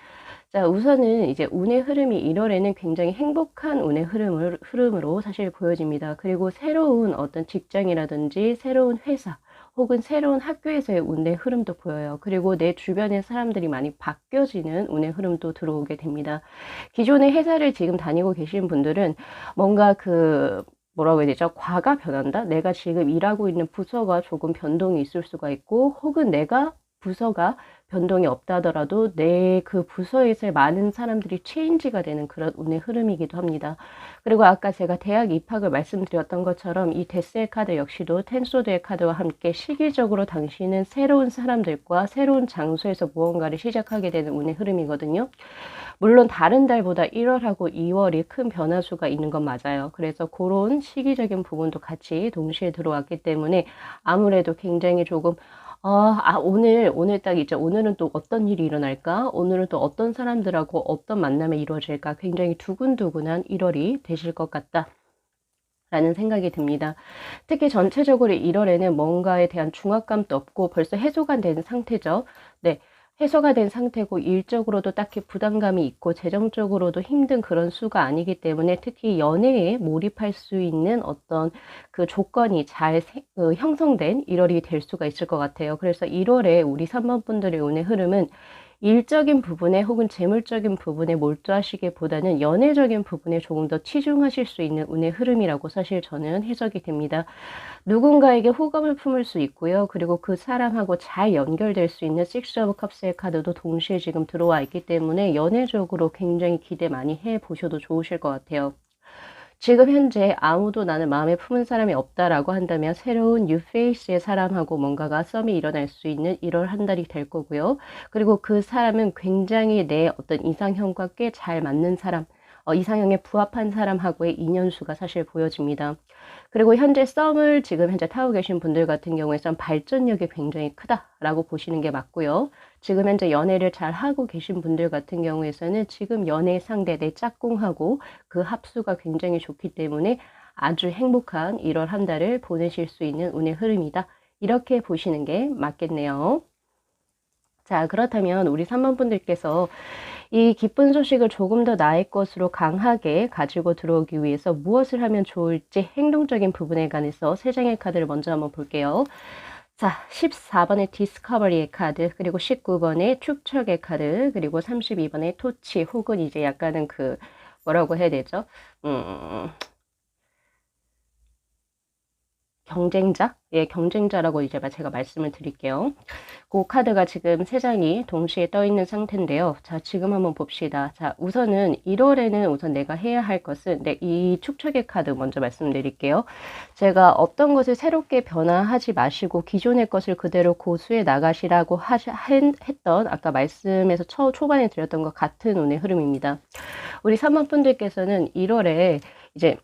자, 우선은 이제 운의 흐름이 1월에는 굉장히 행복한 운의 흐름으로 사실 보여집니다. 그리고 새로운 어떤 직장이라든지 새로운 회사 혹은 새로운 학교에서의 운의 흐름도 보여요. 그리고 내 주변의 사람들이 많이 바뀌어지는 운의 흐름도 들어오게 됩니다. 기존의 회사를 지금 다니고 계신 분들은 뭔가 뭐라고 해야 되죠? 과가 변한다? 내가 지금 일하고 있는 부서가 조금 변동이 있을 수가 있고, 혹은 내가 부서가 변동이 없다더라도 내 그 부서에서 많은 사람들이 체인지가 되는 그런 운의 흐름이기도 합니다. 그리고 아까 제가 대학 입학을 말씀드렸던 것처럼 이 데스의 카드 역시도 텐소드의 카드와 함께 시기적으로 당신은 새로운 사람들과 새로운 장소에서 무언가를 시작하게 되는 운의 흐름이거든요. 물론 다른 달보다 1월하고 2월이 큰 변화수가 있는 건 맞아요. 그래서 그런 시기적인 부분도 같이 동시에 들어왔기 때문에 아무래도 굉장히 조금 오늘 딱 이제 오늘은 또 어떤 일이 일어날까? 오늘은 또 어떤 사람들하고 어떤 만남이 이루어질까? 굉장히 두근두근한 1월이 되실 것 같다, 라는 생각이 듭니다. 특히 전체적으로 1월에는 뭔가에 대한 중압감도 없고 벌써 해소가 된 상태죠. 네. 해소가 된 상태고 일적으로도 딱히 부담감이 있고 재정적으로도 힘든 그런 수가 아니기 때문에 특히 연애에 몰입할 수 있는 어떤 그 조건이 잘 형성된 1월이 될 수가 있을 것 같아요. 그래서 1월에 우리 3번 분들의 운의 흐름은 일적인 부분에 혹은 재물적인 부분에 몰두하시기보다는 연애적인 부분에 조금 더 치중하실 수 있는 운의 흐름이라고 사실 저는 해석이 됩니다. 누군가에게 호감을 품을 수 있고요. 그리고 그 사람하고 잘 연결될 수 있는 식스 오브 컵스의 카드도 동시에 지금 들어와 있기 때문에 연애적으로 굉장히 기대 많이 해보셔도 좋으실 것 같아요. 지금 현재 아무도 나는 마음에 품은 사람이 없다라고 한다면 새로운 뉴페이스의 사람하고 뭔가가 썸이 일어날 수 있는 1월 한 달이 될 거고요. 그리고 그 사람은 굉장히 내 어떤 이상형과 꽤 잘 맞는 사람, 이상형에 부합한 사람하고의 인연수가 사실 보여집니다. 그리고 현재 썸을 지금 현재 타고 계신 분들 같은 경우에선 발전력이 굉장히 크다라고 보시는 게 맞고요. 지금 현재 연애를 잘 하고 계신 분들 같은 경우에서는 지금 연애 상대 내 짝꿍하고 그 합수가 굉장히 좋기 때문에 아주 행복한 1월 한 달을 보내실 수 있는 운의 흐름이다, 이렇게 보시는 게 맞겠네요. 자, 그렇다면 우리 3번 분들께서 이 기쁜 소식을 조금 더 나의 것으로 강하게 가지고 들어오기 위해서 무엇을 하면 좋을지 행동적인 부분에 관해서 3장의 카드를 먼저 한번 볼게요. 자, 14번의 디스커버리의 카드, 그리고 19번의 축척의 카드, 그리고 32번의 토치, 혹은 이제 약간은 뭐라고 해야 되죠? 경쟁자? 예, 경쟁자라고 이제 제가 말씀을 드릴게요. 그 카드가 지금 3장이 동시에 떠 있는 상태인데요. 자, 지금 한번 봅시다. 자, 우선은 1월에는 우선 내가 해야 할 것은, 이 축척의 카드 먼저 말씀드릴게요. 제가 어떤 것을 새롭게 변화하지 마시고 기존의 것을 그대로 고수해 나가시라고 했던 아까 말씀에서 초반에 드렸던 것 같은 운의 흐름입니다. 우리 3번 분들께서는 1월에 이제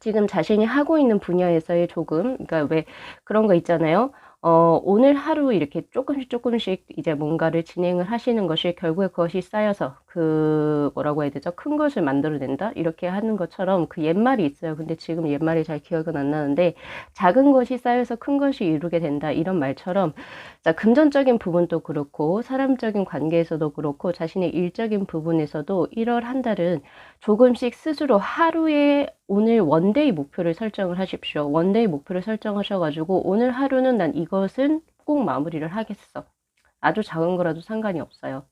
지금 자신이 하고 있는 분야에서의 조금, 그러니까 왜 그런 거 있잖아요. 오늘 하루 이렇게 조금씩 이제 뭔가를 진행을 하시는 것이 결국에 그것이 쌓여서 그 뭐라고 해야 되죠? 큰 것을 만들어낸다? 이렇게 하는 것처럼 그 옛말이 있어요. 근데 지금 옛말이 잘 기억은 안 나는데 작은 것이 쌓여서 큰 것이 이루게 된다. 이런 말처럼 자, 금전적인 부분도 그렇고 사람적인 관계에서도 그렇고 자신의 일적인 부분에서도 1월 한 달은 조금씩 스스로 하루에 오늘 원데이 목표를 설정을 하십시오. 원데이 목표를 설정하셔 가지고 오늘 하루는 난 이것은 꼭 마무리를 하겠어. 아주 작은 거라도 상관이 없어요.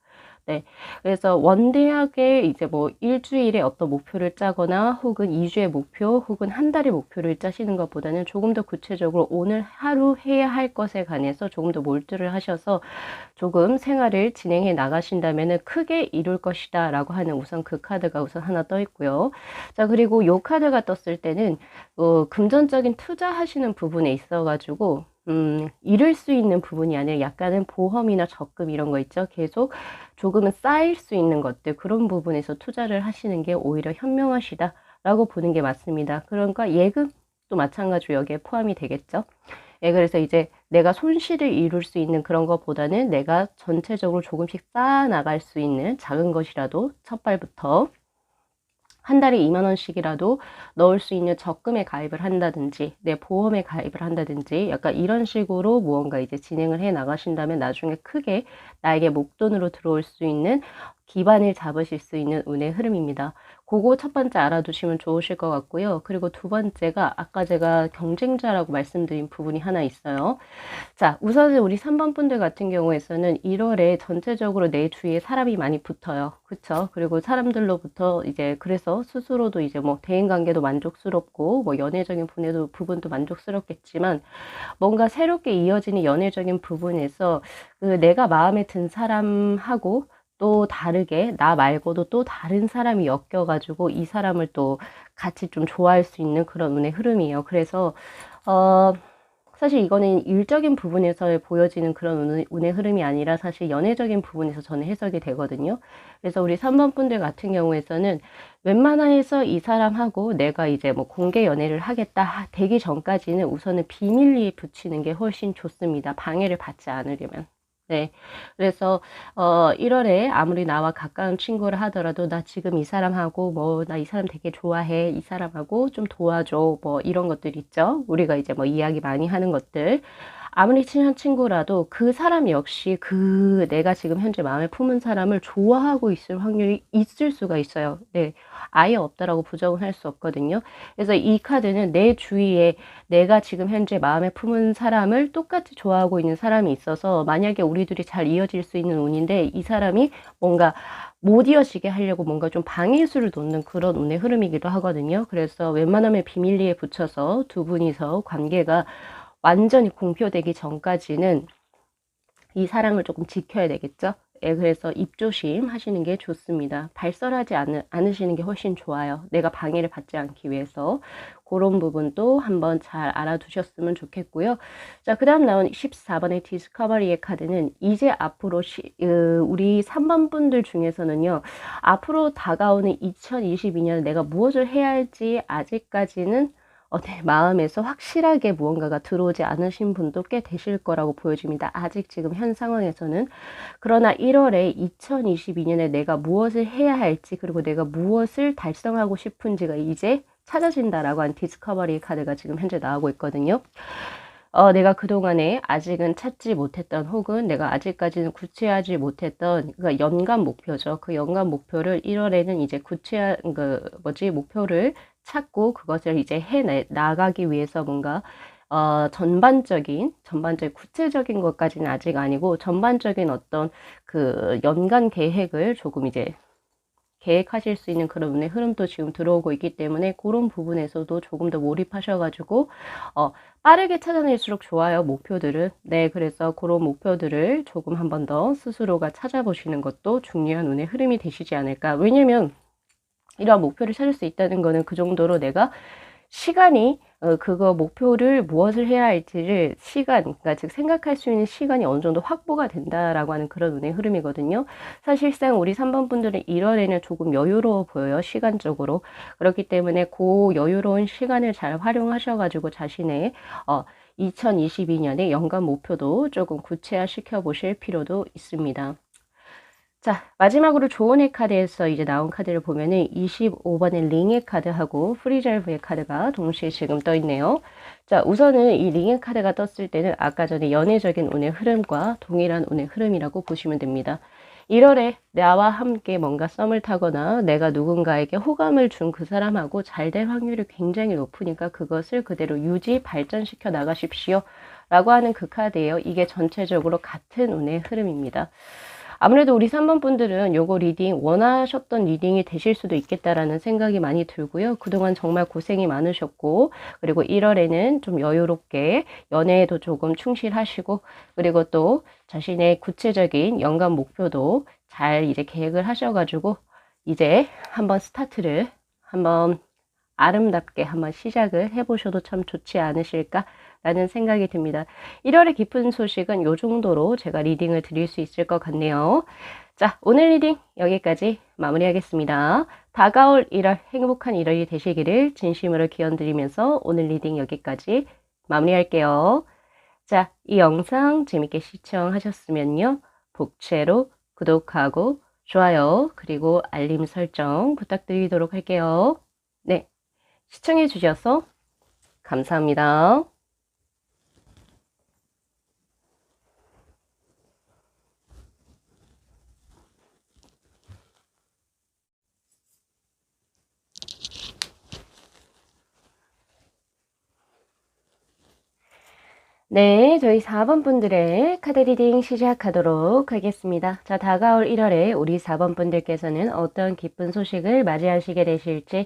네. 그래서 원대하게 이제 뭐 일주일에 어떤 목표를 짜거나 혹은 2주의 목표 혹은 한 달의 목표를 짜시는 것보다는 조금 더 구체적으로 오늘 하루 해야 할 것에 관해서 조금 더 몰두를 하셔서 조금 생활을 진행해 나가신다면은 크게 이룰 것이다 라고 하는 우선 그 카드가 우선 하나 떠 있고요. 자, 그리고 요 카드가 떴을 때는 금전적인 투자하시는 부분에 있어 가지고 잃을 수 있는 부분이 아니라 약간은 보험이나 적금 이런 거 있죠. 계속 조금은 쌓일 수 있는 것들 그런 부분에서 투자를 하시는 게 오히려 현명하시다라고 보는 게 맞습니다. 그러니까 예금도 마찬가지로 여기에 포함이 되겠죠. 예, 그래서 이제 내가 손실을 이룰 수 있는 그런 것보다는 내가 전체적으로 조금씩 쌓아 나갈 수 있는 작은 것이라도 첫 발부터 한 달에 2만 원씩이라도 넣을 수 있는 적금에 가입을 한다든지 내 보험에 가입을 한다든지 약간 이런 식으로 무언가 이제 진행을 해 나가신다면 나중에 크게 나에게 목돈으로 들어올 수 있는 기반을 잡으실 수 있는 운의 흐름입니다. 그거 첫 번째 알아두시면 좋으실 것 같고요. 그리고 두 번째가 아까 제가 경쟁자라고 말씀드린 부분이 하나 있어요. 자, 우선은 우리 3번 분들 같은 경우에서는 1월에 전체적으로 내 주위에 사람이 많이 붙어요. 그쵸? 그리고 사람들로부터 이제 그래서 스스로도 이제 뭐 대인관계도 만족스럽고 뭐 연애적인 부분도 만족스럽겠지만 뭔가 새롭게 이어지는 연애적인 부분에서 그 내가 마음에 든 사람하고 또 다르게 나 말고도 또 다른 사람이 엮여가지고 이 사람을 또 같이 좀 좋아할 수 있는 그런 운의 흐름이에요. 그래서 사실 이거는 일적인 부분에서 보여지는 그런 운의 흐름이 아니라 사실 연애적인 부분에서 저는 해석이 되거든요. 그래서 우리 3번 분들 같은 경우에서는 웬만해서 이 사람하고 내가 이제 뭐 공개 연애를 하겠다 되기 전까지는 우선은 비밀리에 붙이는 게 훨씬 좋습니다. 방해를 받지 않으려면. 네. 그래서 1월에 아무리 나와 가까운 친구를 하더라도 나 지금 이 사람하고 뭐 나 이 사람 되게 좋아해. 이 사람하고 좀 도와줘. 뭐 이런 것들 있죠. 우리가 이제 뭐 이야기 많이 하는 것들. 아무리 친한 친구라도 그 사람 역시 그 내가 지금 현재 마음에 품은 사람을 좋아하고 있을 확률이 있을 수가 있어요. 네. 아예 없다라고 부정은 할 수 없거든요. 그래서 이 카드는 내 주위에 내가 지금 현재 마음에 품은 사람을 똑같이 좋아하고 있는 사람이 있어서 만약에 우리 둘이 잘 이어질 수 있는 운인데 이 사람이 뭔가 못 이어지게 하려고 뭔가 좀 방해수를 놓는 그런 운의 흐름이기도 하거든요. 그래서 웬만하면 비밀리에 붙여서 두 분이서 관계가 완전히 공표되기 전까지는 이 사랑을 조금 지켜야 되겠죠. 예, 그래서 입조심 하시는 게 좋습니다. 발설하지 않으시는 게 훨씬 좋아요. 내가 방해를 받지 않기 위해서. 그런 부분도 한번 잘 알아두셨으면 좋겠고요. 자, 그 다음 나온 14번의 디스커버리의 카드는 이제 앞으로 우리 3번 분들 중에서는요. 앞으로 다가오는 2022년 내가 무엇을 해야 할지 아직까지는 내 마음에서 확실하게 무언가가 들어오지 않으신 분도 꽤 되실 거라고 보여집니다. 아직 지금 현 상황에서는. 그러나 1월에 2022년에 내가 무엇을 해야 할지 그리고 내가 무엇을 달성하고 싶은지가 이제 찾아진다라고 한 디스커버리 카드가 지금 현재 나오고 있거든요. 내가 그동안에 아직은 찾지 못했던 혹은 내가 아직까지는 구체하지 못했던 그러니까 연간 목표죠. 그 연간 목표를 1월에는 이제 목표를 찾고 그것을 이제 나가기 위해서 뭔가 전반적인 구체적인 것까지는 아직 아니고 전반적인 어떤 그 연간 계획을 조금 이제 계획하실 수 있는 그런 운의 흐름도 지금 들어오고 있기 때문에 그런 부분에서도 조금 더 몰입하셔가지고 빠르게 찾아낼수록 좋아요. 목표들을. 네, 그래서 그런 목표들을 조금 한 번 더 스스로가 찾아보시는 것도 중요한 운의 흐름이 되시지 않을까. 왜냐면 이러한 목표를 찾을 수 있다는 거는 그 정도로 내가 시간이 그거 목표를 무엇을 해야 할지를 그러니까 즉 생각할 수 있는 시간이 어느 정도 확보가 된다라고 하는 그런 운의 흐름이거든요. 사실상 우리 3번 분들은 1월에는 조금 여유로워 보여요. 시간적으로. 그렇기 때문에 그 여유로운 시간을 잘 활용하셔가지고 자신의 2022년에 연간 목표도 조금 구체화시켜 보실 필요도 있습니다. 자, 마지막으로 좋은의 카드에서 이제 나온 카드를 보면은 25번의 링의 카드하고 프리절브의 카드가 동시에 지금 떠 있네요. 자, 우선은 이 링의 카드가 떴을 때는 아까 전에 연애적인 운의 흐름과 동일한 운의 흐름이라고 보시면 됩니다. 1월에 나와 함께 뭔가 썸을 타거나 내가 누군가에게 호감을 준 그 사람하고 잘 될 확률이 굉장히 높으니까 그것을 그대로 유지, 발전시켜 나가십시오. 라고 하는 그 카드예요. 이게 전체적으로 같은 운의 흐름입니다. 아무래도 우리 3번 분들은 요거 리딩 원하셨던 리딩이 되실 수도 있겠다라는 생각이 많이 들고요. 그동안 정말 고생이 많으셨고, 그리고 1월에는 좀 여유롭게 연애에도 조금 충실하시고, 그리고 또 자신의 구체적인 연간 목표도 잘 이제 계획을 하셔가지고 이제 한번 스타트를 한번 아름답게 한번 시작을 해보셔도 참 좋지 않으실까 라는 생각이 듭니다. 1월의 깊은 소식은 이 정도로 제가 리딩을 드릴 수 있을 것 같네요. 자, 오늘 리딩 여기까지 마무리하겠습니다. 다가올 1월 행복한 1월이 되시기를 진심으로 기원드리면서 오늘 리딩 여기까지 마무리할게요. 자, 이 영상 재밌게 시청하셨으면요. 복채로 구독하고 좋아요 그리고 알림 설정 부탁드리도록 할게요. 네, 시청해 주셔서 감사합니다. 네, 저희 4번 분들의 카드 리딩 시작하도록 하겠습니다. 자, 다가올 1월에 우리 4번 분들께서는 어떤 기쁜 소식을 맞이하시게 되실지,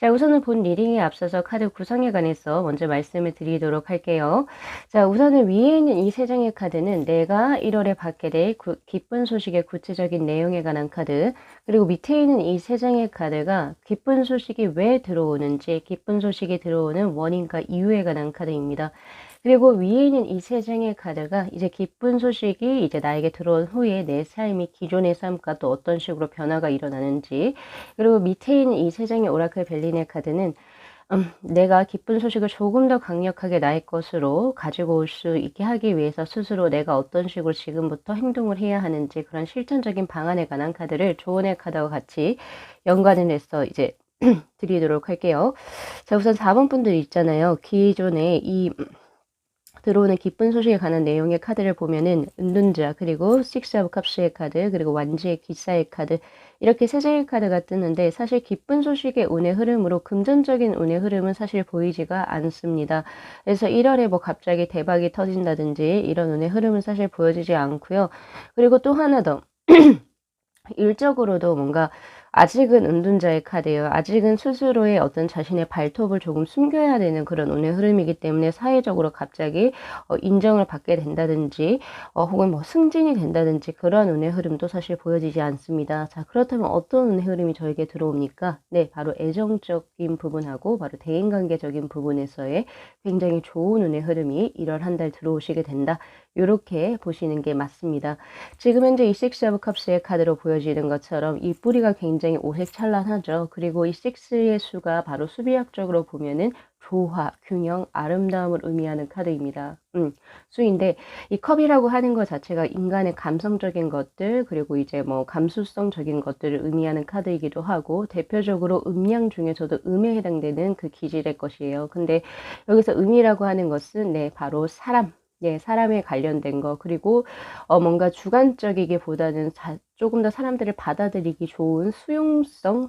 자, 우선은 본 리딩에 앞서서 카드 구성에 관해서 먼저 말씀을 드리도록 할게요. 자, 우선은 위에 있는 이 3장의 카드는 내가 1월에 받게 될 기쁜 소식의 구체적인 내용에 관한 카드, 그리고 밑에 있는 이 3장의 카드가 기쁜 소식이 왜 들어오는지, 기쁜 소식이 들어오는 원인과 이유에 관한 카드입니다. 그리고 위에 있는 이 3장의 카드가 이제 기쁜 소식이 이제 나에게 들어온 후에 내 삶이 기존의 삶과 또 어떤 식으로 변화가 일어나는지, 그리고 밑에 있는 이 3장의 오라클 벨린의 카드는 내가 기쁜 소식을 조금 더 강력하게 나의 것으로 가지고 올 수 있게 하기 위해서 스스로 내가 어떤 식으로 지금부터 행동을 해야 하는지 그런 실천적인 방안에 관한 카드를 조언의 카드와 같이 연관을 해서 이제 드리도록 할게요. 자, 우선 4번 분들 있잖아요. 기존에 이 들어오는 기쁜 소식에 관한 내용의 카드를 보면은 은둔자, 그리고 식스 오브 컵스의 카드, 그리고 완지의 기사의 카드, 이렇게 3장의 카드가 뜨는데 사실 기쁜 소식의 운의 흐름으로 금전적인 운의 흐름은 사실 보이지가 않습니다. 그래서 1월에 뭐 갑자기 대박이 터진다든지 이런 운의 흐름은 사실 보여지지 않고요. 그리고 또 하나 더 일적으로도 뭔가 아직은 은둔자의 카드예요. 아직은 스스로의 어떤 자신의 발톱을 조금 숨겨야 되는 그런 운의 흐름이기 때문에 사회적으로 갑자기 인정을 받게 된다든지 혹은 뭐 승진이 된다든지 그런 운의 흐름도 사실 보여지지 않습니다. 자, 그렇다면 어떤 운의 흐름이 저에게 들어옵니까? 네, 바로 애정적인 부분하고 바로 대인관계적인 부분에서의 굉장히 좋은 운의 흐름이 1월 한 달 들어오시게 된다. 이렇게 보시는 게 맞습니다. 지금 현재 이 식스 오브 컵스의 카드로 보여지는 것처럼 이 뿌리가 굉장히 오색찬란하죠. 그리고 이 6의 수가 바로 수비학적으로 보면은 조화, 균형, 아름다움을 의미하는 카드입니다. 수인데 이 컵이라고 하는 것 자체가 인간의 감성적인 것들, 그리고 이제 뭐 감수성적인 것들을 의미하는 카드이기도 하고, 대표적으로 음양 중에서도 음에 해당되는 그 기질의 것이에요. 근데 여기서 음이라고 하는 것은 네, 바로 사람, 예, 사람에 관련된 거, 그리고 뭔가 주관적이기보다는 조금 더 사람들을 받아들이기 좋은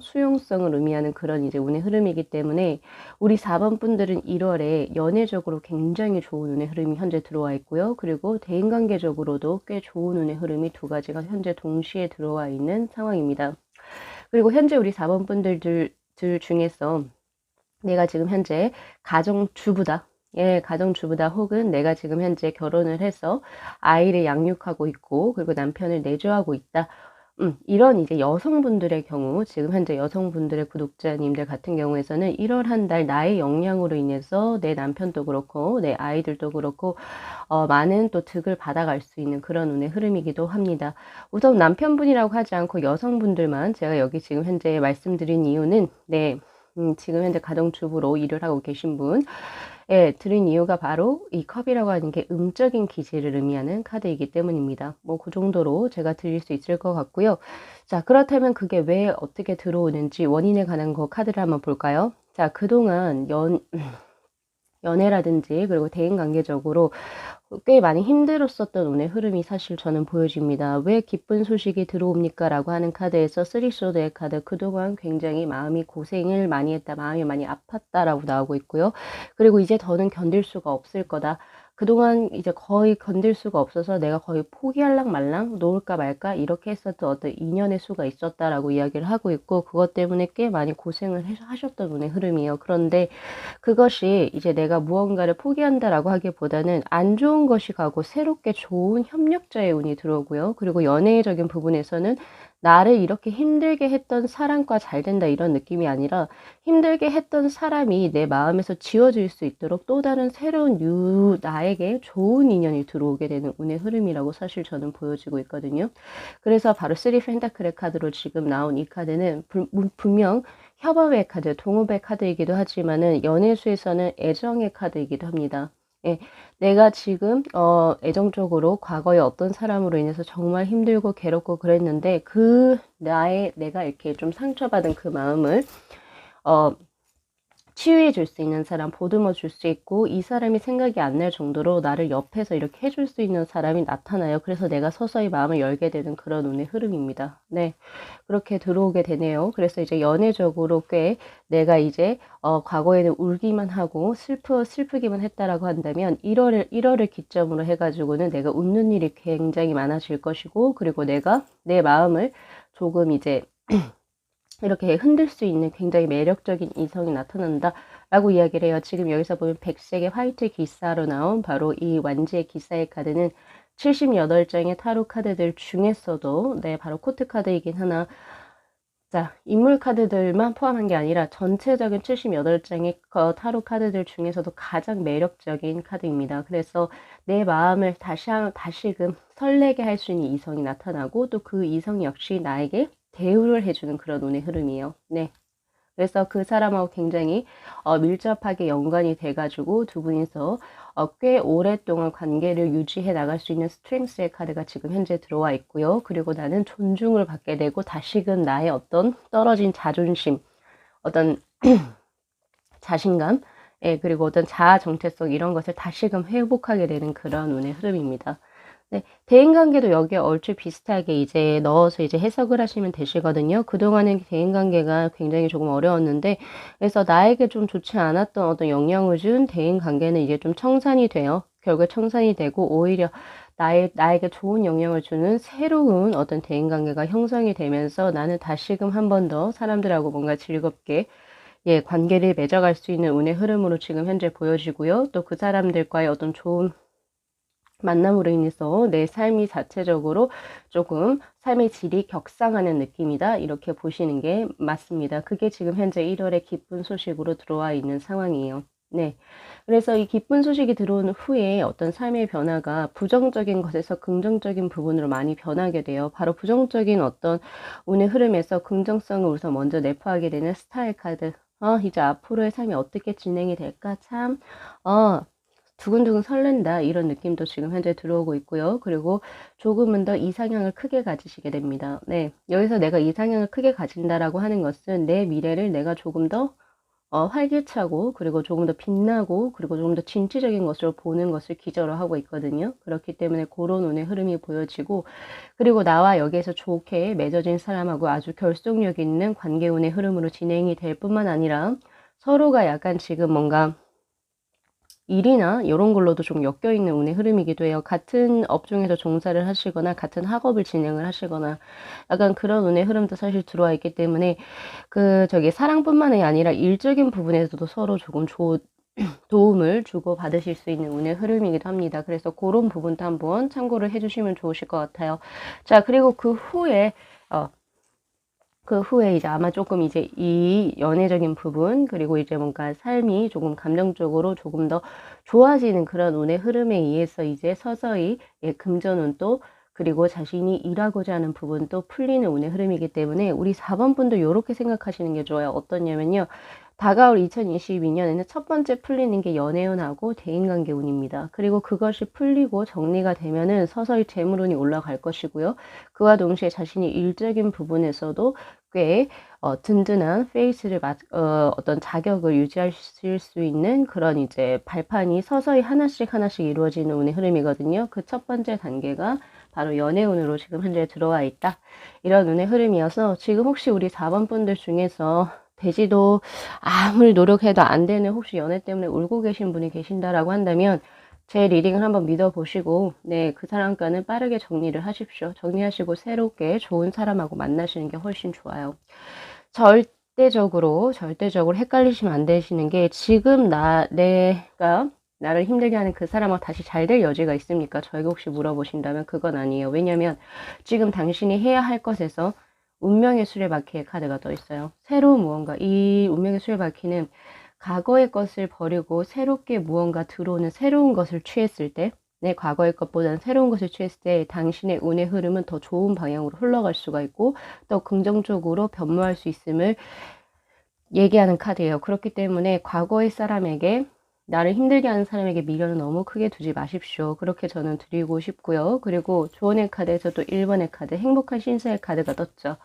수용성을 의미하는 그런 이제 운의 흐름이기 때문에 우리 4번 분들은 1월에 연애적으로 굉장히 좋은 운의 흐름이 현재 들어와 있고요. 그리고 대인관계적으로도 꽤 좋은 운의 흐름이 2가지가 현재 동시에 들어와 있는 상황입니다. 그리고 현재 우리 4번 분들 중에서 내가 지금 현재 가정주부다. 예, 가정주부다, 혹은 내가 지금 현재 결혼을 해서 아이를 양육하고 있고, 그리고 남편을 내조하고 있다. 이런 이제 여성분들의 경우, 지금 현재 여성분들의 구독자님들 같은 경우에서는 1월 한 달 나의 역량으로 인해서 내 남편도 그렇고, 내 아이들도 그렇고, 많은 또 득을 받아갈 수 있는 그런 운의 흐름이기도 합니다. 우선 남편분이라고 하지 않고 여성분들만 제가 여기 지금 현재 말씀드린 이유는, 네, 지금 현재 가정주부로 일을 하고 계신 분, 예, 드린 이유가 바로 이 컵이라고 하는 게 음적인 기질을 의미하는 카드이기 때문입니다. 뭐 그 정도로 제가 드릴 수 있을 것 같고요. 자, 그렇다면 그게 왜 어떻게 들어오는지 원인에 관한 거 카드를 한번 볼까요? 자, 그동안 연애라든지 그리고 대인관계적으로 꽤 많이 힘들었었던 운의 흐름이 사실 저는 보여집니다. 왜 기쁜 소식이 들어옵니까? 라고 하는 카드에서 쓰리소드의 카드, 그동안 굉장히 마음이 고생을 많이 했다, 마음이 많이 아팠다라고 나오고 있고요. 그리고 이제 더는 견딜 수가 없을 거다. 그동안 이제 거의 견딜 수가 없어서 내가 거의 포기할랑 말랑 놓을까 말까 이렇게 했었던 어떤 인연의 수가 있었다라고 이야기를 하고 있고, 그것 때문에 꽤 많이 고생을 하셨던 운의 흐름이에요. 그런데 그것이 이제 내가 무언가를 포기한다라고 하기보다는 안 좋은 것이 가고 새롭게 좋은 협력자의 운이 들어오고요. 그리고 연애적인 부분에서는 나를 이렇게 힘들게 했던 사람과 잘 된다 이런 느낌이 아니라 힘들게 했던 사람이 내 마음에서 지워질 수 있도록 또 다른 새로운 나에게 좋은 인연이 들어오게 되는 운의 흐름이라고 사실 저는 보여지고 있거든요. 그래서 바로 쓰리 펜타클의 카드로 지금 나온 이 카드는 분명 협업의 카드, 동업의 카드이기도 하지만은 연애수에서는 애정의 카드이기도 합니다. 예, 내가 지금 애정적으로 과거에 어떤 사람으로 인해서 정말 힘들고 괴롭고 그랬는데 내가 이렇게 좀 상처받은 그 마음을 치유해 줄 수 있는 사람, 보듬어 줄 수 있고 이 사람이 생각이 안 날 정도로 나를 옆에서 이렇게 해줄 수 있는 사람이 나타나요. 그래서 내가 서서히 마음을 열게 되는 그런 운의 흐름입니다. 네, 그렇게 들어오게 되네요. 그래서 이제 연애적으로 꽤 내가 이제 과거에는 울기만 하고 슬프기만 했다라고 한다면 1월을 기점으로 해가지고는 내가 웃는 일이 굉장히 많아질 것이고, 그리고 내가 내 마음을 조금 이제 이렇게 흔들 수 있는 굉장히 매력적인 이성이 나타난다라고 이야기를 해요. 지금 여기서 보면 백색의 화이트 기사로 나온 바로 이 완지의 기사의 카드는 78장의 타로 카드들 중에서도 바로 코트 카드이긴 하나, 자, 인물 카드들만 포함한 게 아니라 전체적인 78장의 타로 카드들 중에서도 가장 매력적인 카드입니다. 그래서 내 마음을 다시금 설레게 할 수 있는 이성이 나타나고, 또 그 이성 역시 나에게 대우를 해주는 그런 운의 흐름이에요. 네. 그래서 그 사람하고 굉장히 밀접하게 연관이 돼가지고 두 분이서 꽤 오랫동안 관계를 유지해 나갈 수 있는 스트렝스의 카드가 지금 현재 들어와 있고요. 그리고 나는 존중을 받게 되고 다시금 나의 어떤 떨어진 자존심, 어떤 자신감, 예, 그리고 어떤 자아 정체성 이런 것을 다시금 회복하게 되는 그런 운의 흐름입니다. 네, 대인관계도 여기에 얼추 비슷하게 이제 넣어서 이제 해석을 하시면 되시거든요. 그동안은 대인관계가 굉장히 조금 어려웠는데, 그래서 나에게 좀 좋지 않았던 어떤 영향을 준 대인관계는 이제 좀 청산이 돼요. 결국에 청산이 되고 오히려 나에게 좋은 영향을 주는 새로운 어떤 대인관계가 형성이 되면서 나는 다시금 한 번 더 사람들하고 뭔가 즐겁게 예, 관계를 맺어갈 수 있는 운의 흐름으로 지금 현재 보여지고요. 또 그 사람들과의 어떤 좋은 만남으로 인해서 내 삶이 자체적으로 조금 삶의 질이 격상하는 느낌이다, 이렇게 보시는 게 맞습니다. 그게 지금 현재 1월의 기쁜 소식으로 들어와 있는 상황이에요. 네. 그래서 이 기쁜 소식이 들어온 후에 어떤 삶의 변화가 부정적인 것에서 긍정적인 부분으로 많이 변하게 돼요. 바로 부정적인 어떤 운의 흐름에서 긍정성을 우선 먼저 내포하게 되는 스타의 카드. 이제 앞으로의 삶이 어떻게 진행이 될까? 참, 두근두근 설렌다, 이런 느낌도 지금 현재 들어오고 있고요. 그리고 조금은 더 이상향을 크게 가지시게 됩니다. 네, 여기서 내가 이상향을 크게 가진다라고 하는 것은 내 미래를 내가 조금 더 활기차고, 그리고 조금 더 빛나고, 그리고 조금 더 진취적인 것으로 보는 것을 기저로 하고 있거든요. 그렇기 때문에 그런 운의 흐름이 보여지고, 그리고 나와 여기에서 좋게 맺어진 사람하고 아주 결속력 있는 관계 운의 흐름으로 진행이 될 뿐만 아니라 서로가 약간 지금 뭔가 일이나 이런 걸로도 좀 엮여 있는 운의 흐름이기도 해요. 같은 업종에서 종사를 하시거나 같은 학업을 진행을 하시거나 약간 그런 운의 흐름도 사실 들어와 있기 때문에 사랑뿐만이 아니라 일적인 부분에서도 서로 조금 도움을 주고 받으실 수 있는 운의 흐름이기도 합니다. 그래서 그런 부분도 한번 참고를 해주시면 좋으실 것 같아요. 자, 그리고 그 후에 이제 아마 조금 이제 이 연애적인 부분, 그리고 이제 뭔가 삶이 조금 감정적으로 조금 더 좋아지는 그런 운의 흐름에 의해서 이제 서서히 금전운도, 그리고 자신이 일하고자 하는 부분도 풀리는 운의 흐름이기 때문에 우리 4번 분도 이렇게 생각하시는 게 좋아요. 어떠냐면요, 다가올 2022년에는 첫 번째 풀리는 게 연애운하고 대인관계 운입니다. 그리고 그것이 풀리고 정리가 되면은 서서히 재물운이 올라갈 것이고요. 그와 동시에 자신이 일적인 부분에서도 꽤 든든한 페이스를 어떤 자격을 유지하실 수 있는 그런 이제 발판이 서서히 하나씩 하나씩 이루어지는 운의 흐름이거든요. 그 첫 번째 단계가 바로 연애운으로 지금 현재 들어와 있다. 이런 운의 흐름이어서 지금 혹시 우리 4번 분들 중에서 되지도 아무리 노력해도 안 되는 혹시 연애 때문에 울고 계신 분이 계신다라고 한다면 제 리딩을 한번 믿어보시고 네, 그 사람과는 빠르게 정리를 하십시오. 정리하시고 새롭게 좋은 사람하고 만나시는 게 훨씬 좋아요. 절대적으로 헷갈리시면 안 되시는 게 지금 내가 나를 힘들게 하는 그 사람하고 다시 잘 될 여지가 있습니까? 저에게 혹시 물어보신다면 그건 아니에요. 왜냐면 지금 당신이 해야 할 것에서 운명의 수레바퀴의 카드가 떠 있어요. 새로운 무언가, 이 운명의 수레바퀴는 과거의 것을 버리고 새롭게 무언가 들어오는 새로운 것을 취했을 때, 내 과거의 것보다는 새로운 것을 취했을 때 당신의 운의 흐름은 더 좋은 방향으로 흘러갈 수가 있고 더 긍정적으로 변모할 수 있음을 얘기하는 카드예요. 그렇기 때문에 과거의 사람에게 나를 힘들게 하는 사람에게 미련을 너무 크게 두지 마십시오. 그렇게 저는 드리고 싶고요. 그리고 조언의 카드에서 또 1번의 카드, 행복한 신사의 카드가 떴죠.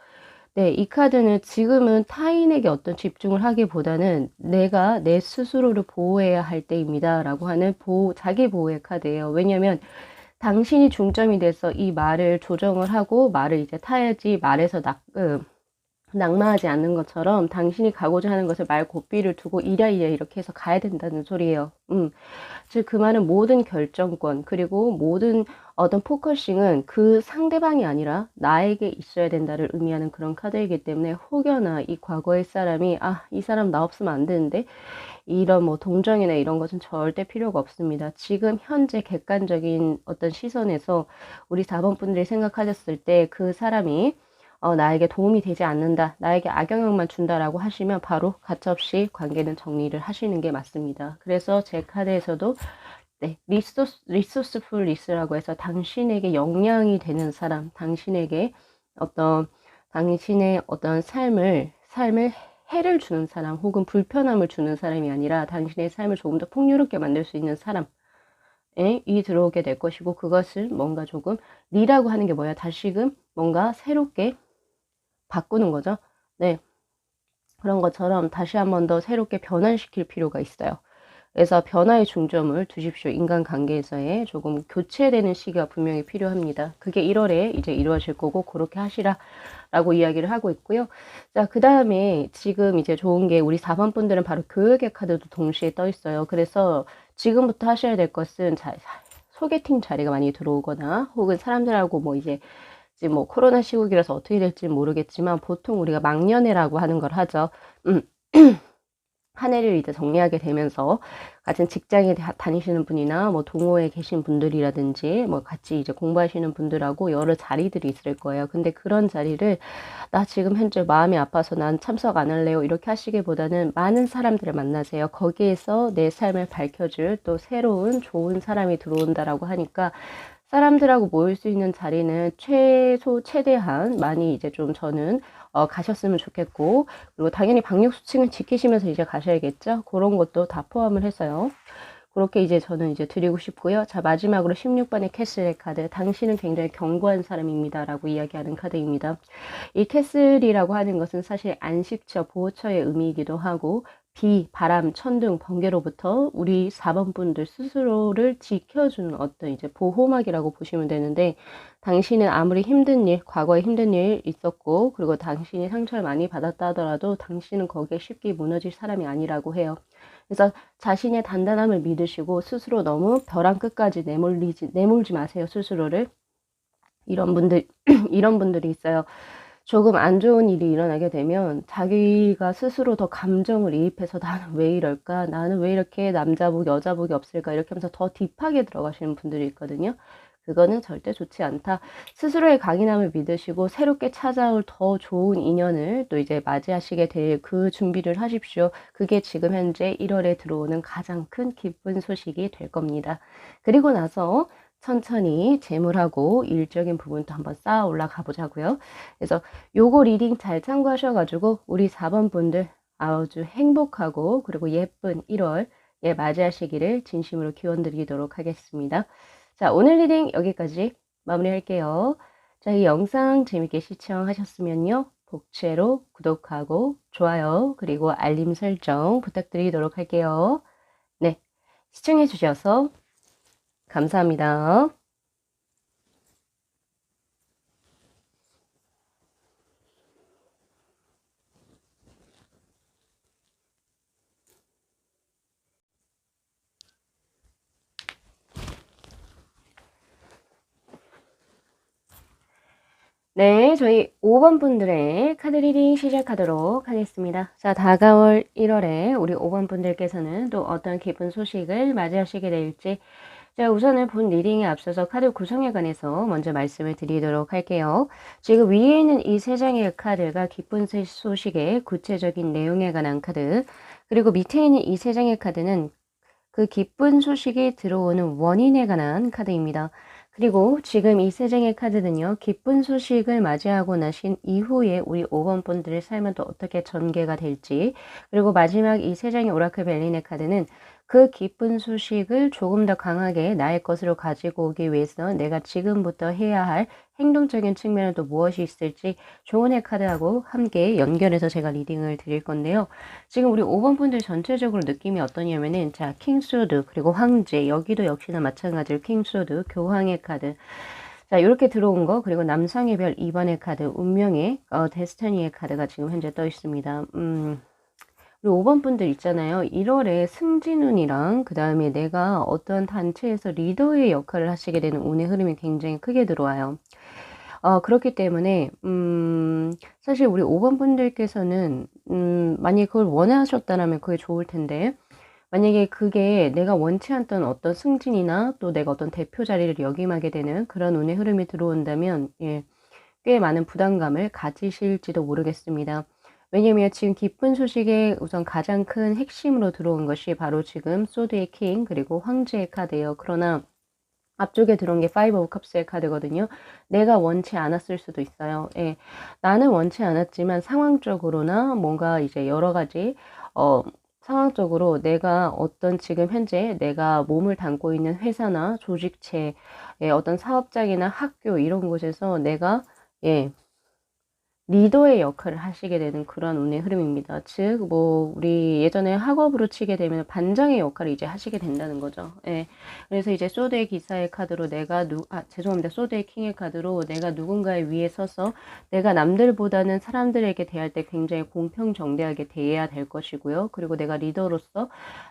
네, 이 카드는 지금은 타인에게 어떤 집중을 하기보다는 내가 내 스스로를 보호해야 할 때입니다. 라고 하는 자기 보호의 카드예요. 왜냐면 당신이 중점이 돼서 이 말을 조정을 하고 말을 이제 타야지 말에서 낙마하지 않는 것처럼 당신이 가고자 하는 것을 말 고삐를 두고 이랴이랴 이렇게 해서 가야 된다는 소리예요. 즉 그 말은 모든 결정권 그리고 모든 어떤 포커싱은 그 상대방이 아니라 나에게 있어야 된다를 의미하는 그런 카드이기 때문에 혹여나 이 과거의 사람이 이 사람 나 없으면 안 되는데 이런 뭐 동정이나 이런 것은 절대 필요가 없습니다. 지금 현재 객관적인 어떤 시선에서 우리 4번 분들이 생각하셨을 때 그 사람이 나에게 도움이 되지 않는다, 나에게 악영향만 준다라고 하시면 바로 가차없이 관계는 정리를 하시는 게 맞습니다. 그래서 제 카드에서도 네, 리소스풀 리스라고 해서 당신에게 영향이 되는 사람, 당신의 어떤 삶을 해를 주는 사람 혹은 불편함을 주는 사람이 아니라 당신의 삶을 조금 더 풍요롭게 만들 수 있는 사람이 들어오게 될 것이고 그것은 뭔가 조금 리라고 하는 게 뭐야? 다시금 뭔가 새롭게 바꾸는 거죠. 네. 그런 것처럼 다시 한 번 더 새롭게 변환시킬 필요가 있어요. 그래서 변화의 중점을 두십시오. 인간관계에서의 조금 교체되는 시기가 분명히 필요합니다. 그게 1월에 이제 이루어질 거고 그렇게 하시라라고 이야기를 하고 있고요. 자, 그 다음에 지금 이제 좋은 게 우리 4번 분들은 바로 교육의 카드도 동시에 떠 있어요. 그래서 지금부터 하셔야 될 것은 소개팅 자리가 많이 들어오거나 혹은 사람들하고 뭐 이제 지금 뭐 코로나 시국이라서 어떻게 될지는 모르겠지만 보통 우리가 막년회라고 하는 걸 하죠. 한 해를 이제 정리하게 되면서 같은 직장에 다니시는 분이나 뭐 동호회에 계신 분들이라든지 뭐 같이 이제 공부하시는 분들하고 여러 자리들이 있을 거예요. 근데 그런 자리를 나 지금 현재 마음이 아파서 난 참석 안 할래요. 이렇게 하시기보다는 많은 사람들을 만나세요. 거기에서 내 삶을 밝혀줄 또 새로운 좋은 사람이 들어온다라고 하니까 사람들하고 모일 수 있는 자리는 최대한 많이 이제 좀 저는 가셨으면 좋겠고 그리고 당연히 방역 수칙은 지키시면서 이제 가셔야겠죠. 그런 것도 다 포함을 해서요. 그렇게 이제 저는 이제 드리고 싶고요. 자, 마지막으로 16번의 캐슬의 카드. 당신은 굉장히 견고한 사람입니다. 라고 이야기하는 카드입니다. 이 캐슬이라고 하는 것은 사실 안식처, 보호처의 의미이기도 하고 비, 바람, 천둥, 번개로부터 우리 4번 분들 스스로를 지켜주는 어떤 이제 보호막이라고 보시면 되는데 당신은 아무리 힘든 일, 과거에 힘든 일 있었고 그리고 당신이 상처를 많이 받았다 하더라도 당신은 거기에 쉽게 무너질 사람이 아니라고 해요. 그래서 자신의 단단함을 믿으시고 스스로 너무 벼랑 끝까지 내몰지 마세요. 스스로를. 이런 분들이 있어요. 조금 안 좋은 일이 일어나게 되면 자기가 스스로 더 감정을 이입해서 나는 왜 이럴까? 나는 왜 이렇게 남자복, 여자복이 없을까? 이렇게 하면서 더 딥하게 들어가시는 분들이 있거든요. 그거는 절대 좋지 않다. 스스로의 강인함을 믿으시고 새롭게 찾아올 더 좋은 인연을 또 이제 맞이하시게 될 그 준비를 하십시오. 그게 지금 현재 1월에 들어오는 가장 큰 기쁜 소식이 될 겁니다. 그리고 나서 천천히 재물하고 일적인 부분도 한번 쌓아 올라가 보자고요. 그래서 요거 리딩 잘 참고하셔가지고 우리 4번 분들 아주 행복하고 그리고 예쁜 1월 예, 맞이하시기를 진심으로 기원드리도록 하겠습니다. 자, 오늘 리딩 여기까지 마무리할게요. 자, 이 영상 재밌게 시청하셨으면요. 복채로 구독하고 좋아요 그리고 알림 설정 부탁드리도록 할게요. 네, 시청해 주셔서 감사합니다. 네, 저희 5번 분들의 카드 리딩 시작하도록 하겠습니다. 자, 다가올 1월에 우리 5번 분들께서는 또 어떤 기쁜 소식을 맞이하시게 될지, 자, 우선은 본 리딩에 앞서서 카드 구성에 관해서 먼저 말씀을 드리도록 할게요. 지금 위에 있는 이 3장의 카드가 기쁜 소식의 구체적인 내용에 관한 카드, 그리고 밑에 있는 이 3장의 카드는 그 기쁜 소식이 들어오는 원인에 관한 카드입니다. 그리고 지금 이 3장의 카드는요. 기쁜 소식을 맞이하고 나신 이후에 우리 5번 분들의 삶은 또 어떻게 전개가 될지, 그리고 마지막 이 3장의 오라클 벨린의 카드는 그 기쁜 소식을 조금 더 강하게 나의 것으로 가지고 오기 위해서 내가 지금부터 해야 할 행동적인 측면은 또 무엇이 있을지 조언의 카드하고 함께 연결해서 제가 리딩을 드릴 건데요. 지금 우리 5번 분들 전체적으로 느낌이 어떠냐면은, 자, 킹소드, 그리고 황제, 여기도 역시나 마찬가지로 킹소드, 교황의 카드. 자, 이렇게 들어온 거, 그리고 남상의 별 2번의 카드, 운명의, 데스티니의 카드가 지금 현재 떠 있습니다. 우리 5번 분들 있잖아요. 1월에 승진운이랑 그 다음에 내가 어떤 단체에서 리더의 역할을 하시게 되는 운의 흐름이 굉장히 크게 들어와요. 그렇기 때문에 사실 우리 5번 분들께서는 만약에 그걸 원하셨다라면 그게 좋을 텐데, 만약에 그게 내가 원치 않던 어떤 승진이나 또 내가 어떤 대표 자리를 역임하게 되는 그런 운의 흐름이 들어온다면, 예, 꽤 많은 부담감을 가지실지도 모르겠습니다. 왜냐면 지금 기쁜 소식에 우선 가장 큰 핵심으로 들어온 것이 바로 지금 소드의 킹 그리고 황제의 카드예요. 그러나 앞쪽에 들어온 게 파이브 오브 컵스의 카드거든요. 내가 원치 않았을 수도 있어요. 예. 나는 원치 않았지만 상황적으로나 뭔가 이제 여러 가지 상황적으로 내가 어떤 지금 현재 내가 몸을 담고 있는 회사나 조직체, 어떤 사업장이나 학교 이런 곳에서 내가 예, 리더의 역할을 하시게 되는 그런 운의 흐름입니다. 즉, 우리 예전에 학업으로 치게 되면 반장의 역할을 이제 하시게 된다는 거죠. 예. 그래서 이제 소드의 기사의 카드로 죄송합니다. 소드의 킹의 카드로 내가 누군가의 위에 서서 내가 남들보다는 사람들에게 대할 때 굉장히 공평정대하게 대해야 될 것이고요. 그리고 내가 리더로서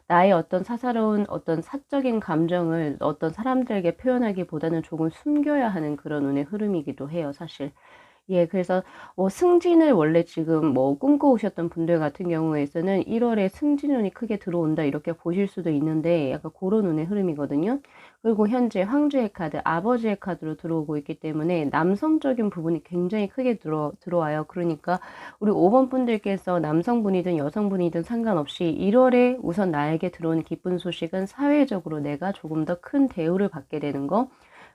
나의 어떤 사사로운 어떤 사적인 감정을 어떤 사람들에게 표현하기보다는 조금 숨겨야 하는 그런 운의 흐름이기도 해요, 사실. 예, 그래서 승진을 원래 지금 꿈꿔오셨던 분들 같은 경우에서는 1월에 승진운이 크게 들어온다 이렇게 보실 수도 있는데 약간 그런 운의 흐름이거든요. 그리고 현재 황제의 카드, 아버지의 카드로 들어오고 있기 때문에 남성적인 부분이 굉장히 크게 들어와요. 그러니까 우리 5번 분들께서 남성분이든 여성분이든 상관없이 1월에 우선 나에게 들어온 기쁜 소식은 사회적으로 내가 조금 더 큰 대우를 받게 되는 거,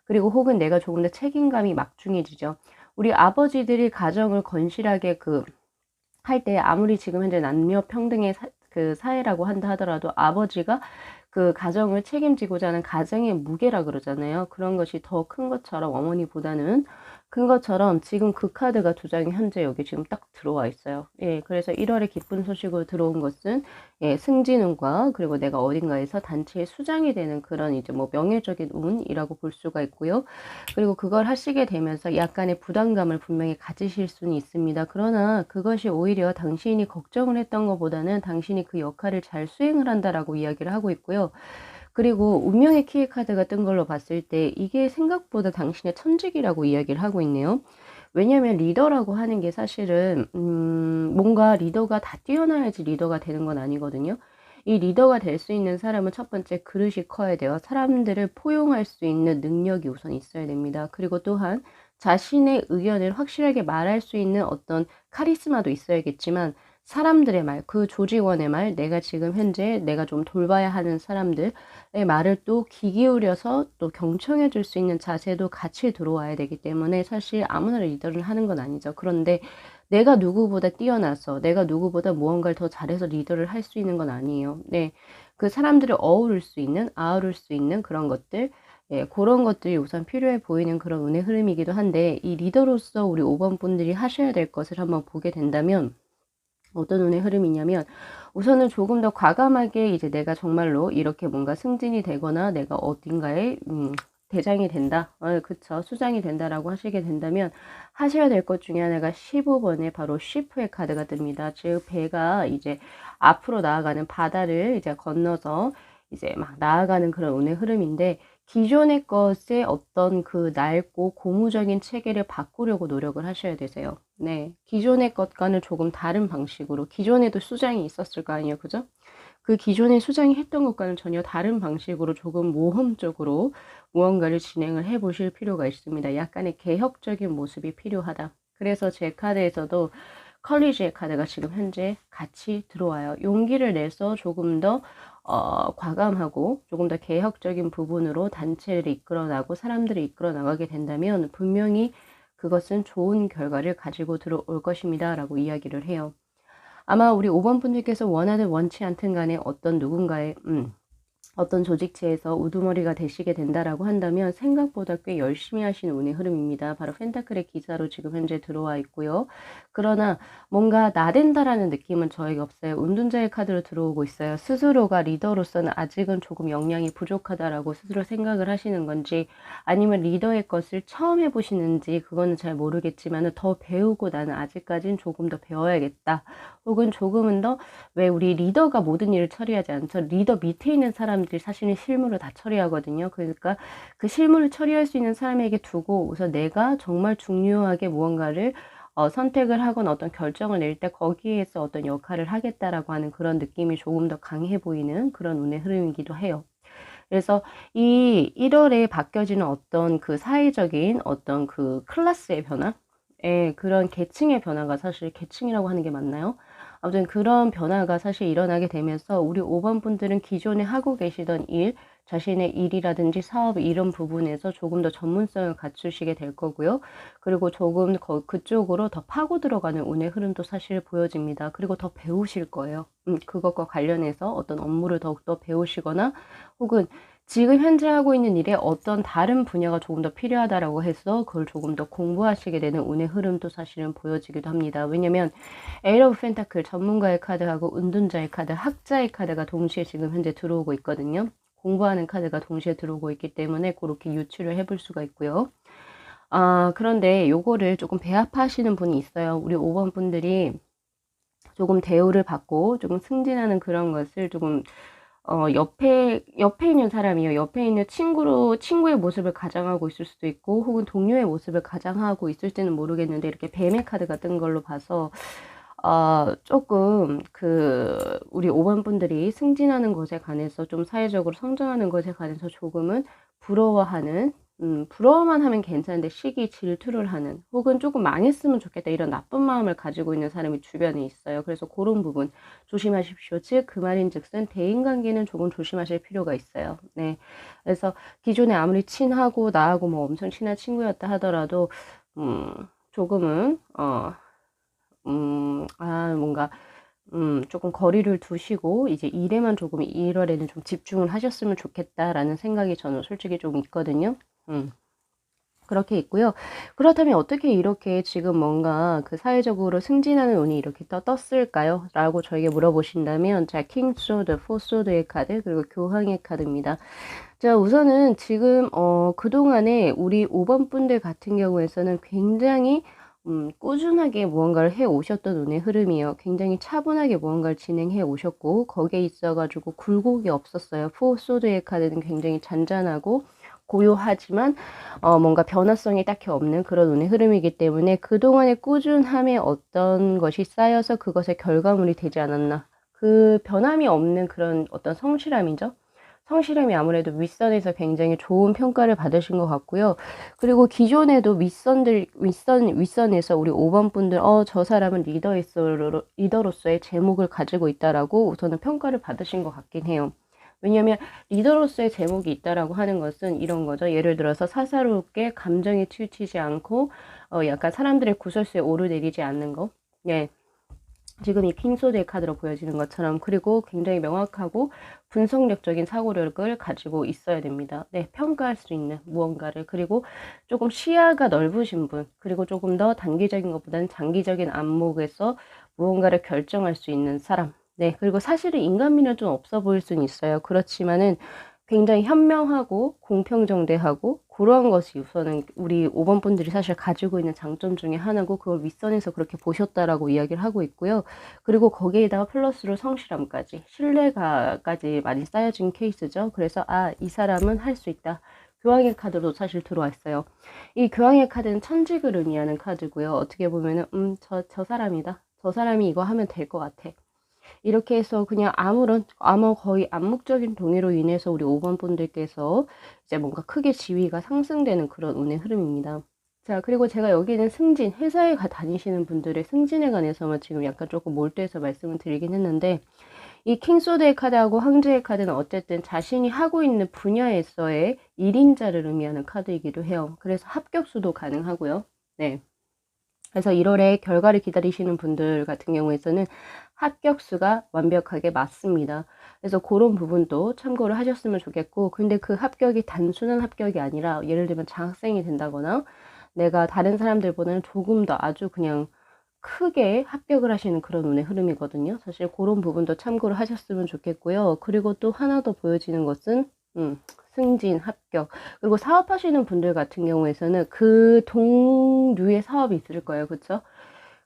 그리고 혹은 내가 조금 더 책임감이 막중해지죠. 우리 아버지들이 가정을 건실하게 할 때 아무리 지금 현재 남녀 평등의 그 사회라고 한다 하더라도 아버지가 그 가정을 책임지고자 하는 가정의 무게라 그러잖아요. 그런 것이 더 큰 것처럼 어머니보다는 큰 것처럼 지금 그 카드가 2장이 현재 여기 지금 딱 들어와 있어요. 예, 그래서 1월에 기쁜 소식으로 들어온 것은 예, 승진운과 그리고 내가 어딘가에서 단체의 수장이 되는 그런 이제 명예적인 운이라고 볼 수가 있고요. 그리고 그걸 하시게 되면서 약간의 부담감을 분명히 가지실 수는 있습니다. 그러나 그것이 오히려 당신이 걱정을 했던 것보다는 당신이 그 역할을 잘 수행을 한다라고 이야기를 하고 있고요. 그리고 운명의 키의 카드가 뜬 걸로 봤을 때 이게 생각보다 당신의 천직이라고 이야기를 하고 있네요. 왜냐하면 리더라고 하는 게 사실은 뭔가 리더가 다 뛰어나야지 리더가 되는 건 아니거든요. 이 리더가 될 수 있는 사람은 첫 번째 그릇이 커야 돼요. 사람들을 포용할 수 있는 능력이 우선 있어야 됩니다. 그리고 또한 자신의 의견을 확실하게 말할 수 있는 어떤 카리스마도 있어야겠지만 사람들의 말, 그 조직원의 말, 내가 지금 현재 내가 좀 돌봐야 하는 사람들의 말을 또 귀 기울여서 또 경청해 줄 수 있는 자세도 같이 들어와야 되기 때문에 사실 아무나 리더를 하는 건 아니죠. 그런데 내가 누구보다 뛰어나서 내가 누구보다 무언가를 더 잘해서 리더를 할 수 있는 건 아니에요. 네. 그 사람들을 어우를 수 있는, 아우를 수 있는 그런 것들, 예, 그런 것들이 우선 필요해 보이는 그런 운의 흐름이기도 한데, 이 리더로서 우리 5번 분들이 하셔야 될 것을 한번 보게 된다면 어떤 운의 흐름이냐면, 우선은 조금 더 과감하게 이제 내가 정말로 이렇게 뭔가 승진이 되거나 내가 어딘가에 대장이 된다. 그쵸. 수장이 된다라고 하시게 된다면 하셔야 될 것 중에 하나가 15번에 바로 쉬프의 카드가 뜹니다. 즉, 배가 이제 앞으로 나아가는 바다를 이제 건너서 이제 막 나아가는 그런 운의 흐름인데, 기존의 것에 어떤 그 낡고 고무적인 체계를 바꾸려고 노력을 하셔야 되세요. 네. 기존의 것과는 조금 다른 방식으로, 기존에도 수장이 있었을 거 아니에요. 그죠? 그 기존의 수장이 했던 것과는 전혀 다른 방식으로 조금 모험적으로 무언가를 진행을 해 보실 필요가 있습니다. 약간의 개혁적인 모습이 필요하다. 그래서 제 카드에서도 커리지의 카드가 지금 현재 같이 들어와요. 용기를 내서 조금 더 과감하고 조금 더 개혁적인 부분으로 단체를 이끌어 나가고 사람들을 이끌어 나가게 된다면 분명히 그것은 좋은 결과를 가지고 들어올 것입니다. 라고 이야기를 해요. 아마 우리 5번 분들께서 원하든 원치 않든 간에 어떤 누군가의 어떤 조직체에서 우두머리가 되시게 된다라고 한다면 생각보다 꽤 열심히 하시는 운의 흐름입니다. 바로 펜타클의 기사로 지금 현재 들어와 있고요. 그러나 뭔가 나댄다라는 느낌은 저에게 없어요. 운둔자의 카드로 들어오고 있어요. 스스로가 리더로서는 아직은 조금 역량이 부족하다라고 스스로 생각을 하시는 건지, 아니면 리더의 것을 처음 해보시는지 그거는 잘 모르겠지만 더 배우고 나는 아직까지는 조금 더 배워야겠다. 혹은 조금은 더, 왜 우리 리더가 모든 일을 처리하지 않죠. 리더 밑에 있는 사람들이 사실은 실무를 다 처리하거든요. 그러니까 그 실무를 처리할 수 있는 사람에게 두고 우선 내가 정말 중요하게 무언가를 선택을 하거나 어떤 결정을 낼 때 거기에서 어떤 역할을 하겠다라고 하는 그런 느낌이 조금 더 강해 보이는 그런 운의 흐름이기도 해요. 그래서 이 1월에 바뀌어지는 어떤 그 사회적인 어떤 그 클래스의 변화? 예, 그런 계층의 변화가, 사실 계층이라고 하는 게 맞나요? 아무튼 그런 변화가 사실 일어나게 되면서 우리 5번 분들은 기존에 하고 계시던 일, 자신의 일이라든지 사업 이런 부분에서 조금 더 전문성을 갖추시게 될 거고요. 그리고 조금 그쪽으로 더 파고 들어가는 운의 흐름도 사실 보여집니다. 그리고 더 배우실 거예요. 그것과 관련해서 어떤 업무를 더욱더 배우시거나, 혹은 지금 현재 하고 있는 일에 어떤 다른 분야가 조금 더 필요하다라고 해서 그걸 조금 더 공부하시게 되는 운의 흐름도 사실은 보여지기도 합니다. 왜냐면 에이트 오브 펜타클, 전문가의 카드하고 운둔자의 카드, 학자의 카드가 동시에 지금 현재 들어오고 있거든요. 공부하는 카드가 동시에 들어오고 있기 때문에 그렇게 유추를 해볼 수가 있고요. 그런데 요거를 조금 배합하시는 분이 있어요. 우리 5번 분들이 조금 대우를 받고 조금 승진하는 그런 것을 조금 옆에 있는 사람이요. 옆에 있는 친구의 모습을 가장하고 있을 수도 있고, 혹은 동료의 모습을 가장하고 있을지는 모르겠는데, 이렇게 뱀의 카드가 뜬 걸로 봐서, 조금, 우리 5번 분들이 승진하는 것에 관해서 좀 사회적으로 성장하는 것에 관해서 조금은 부러워하는, 부러워만 하면 괜찮은데 시기 질투를 하는, 혹은 조금 망했으면 좋겠다 이런 나쁜 마음을 가지고 있는 사람이 주변에 있어요. 그래서 그런 부분 조심하십시오. 즉, 그 말인즉슨 대인관계는 조금 조심하실 필요가 있어요. 네. 그래서 기존에 아무리 친하고 나하고 뭐 엄청 친한 친구였다 하더라도, 조금은, 뭔가, 조금 거리를 두시고, 이제 일에만 조금 1월에는 좀 집중을 하셨으면 좋겠다라는 생각이 저는 솔직히 좀 있거든요. 그렇게 있고요. 그렇다면 어떻게 이렇게 지금 뭔가 그 사회적으로 승진하는 운이 이렇게 떴을까요? 라고 저에게 물어보신다면, 자, 킹소드, 포소드의 카드, 그리고 교황의 카드입니다. 자, 우선은 지금, 그동안에 우리 5번 분들 같은 경우에서는 굉장히 꾸준하게 무언가를 해 오셨던 운의 흐름이에요. 굉장히 차분하게 무언가를 진행해 오셨고, 거기에 있어 가지고 굴곡이 없었어요. 포소드의 카드는 굉장히 잔잔하고 고요하지만 뭔가 변화성이 딱히 없는 그런 운의 흐름이기 때문에 그동안의 꾸준함에 어떤 것이 쌓여서 그것의 결과물이 되지 않았나. 그 변함이 없는 그런 어떤 성실함이죠. 성실함이 아무래도 윗선에서 굉장히 좋은 평가를 받으신 것 같고요. 그리고 기존에도 윗선에서 우리 5번 분들, 저 사람은 리더로서의 제목을 가지고 있다라고 우선은 평가를 받으신 것 같긴 해요. 왜냐하면 리더로서의 제목이 있다라고 하는 것은 이런 거죠. 예를 들어서 사사롭게 감정에 치우치지 않고 약간 사람들의 구설수에 오르내리지 않는 거. 예. 지금 이 킹소드의 카드로 보여지는 것처럼, 그리고 굉장히 명확하고 분석력적인 사고력을 가지고 있어야 됩니다. 네, 평가할 수 있는 무언가를, 그리고 조금 시야가 넓으신 분, 그리고 조금 더 단기적인 것보다는 장기적인 안목에서 무언가를 결정할 수 있는 사람. 네, 그리고 사실은 인간미는 좀 없어 보일 수는 있어요. 그렇지만은 굉장히 현명하고 공평정대하고 그러한 것이 우선은 우리 5번 분들이 사실 가지고 있는 장점 중에 하나고, 그걸 윗선에서 그렇게 보셨다라고 이야기를 하고 있고요. 그리고 거기에다가 플러스로 성실함까지, 신뢰가까지 많이 쌓여진 케이스죠. 그래서 이 사람은 할 수 있다. 교황의 카드로 사실 들어와 있어요. 이 교황의 카드는 천직을 의미하는 카드고요. 어떻게 보면은 저 사람이다. 저 사람이 이거 하면 될 것 같아. 이렇게 해서 그냥 아마 거의 암묵적인 동의로 인해서 우리 5번 분들께서 이제 뭔가 크게 지위가 상승되는 그런 운의 흐름입니다. 자, 그리고 제가 여기는 승진, 회사에 다니시는 분들의 승진에 관해서만 지금 약간 조금 몰두해서 말씀을 드리긴 했는데, 이 킹소드의 카드하고 황제의 카드는 어쨌든 자신이 하고 있는 분야에서의 1인자를 의미하는 카드이기도 해요. 그래서 합격수도 가능하고요. 네. 그래서 1월에 결과를 기다리시는 분들 같은 경우에서는 합격수가 완벽하게 맞습니다. 그래서 그런 부분도 참고를 하셨으면 좋겠고, 근데 그 합격이 단순한 합격이 아니라 예를 들면 장학생이 된다거나 내가 다른 사람들보다는 조금 더 아주 그냥 크게 합격을 하시는 그런 운의 흐름이거든요. 사실 그런 부분도 참고를 하셨으면 좋겠고요. 그리고 또 하나 더 보여지는 것은 승진, 합격, 그리고 사업하시는 분들 같은 경우에서는 그 동류의 사업이 있을 거예요. 그쵸?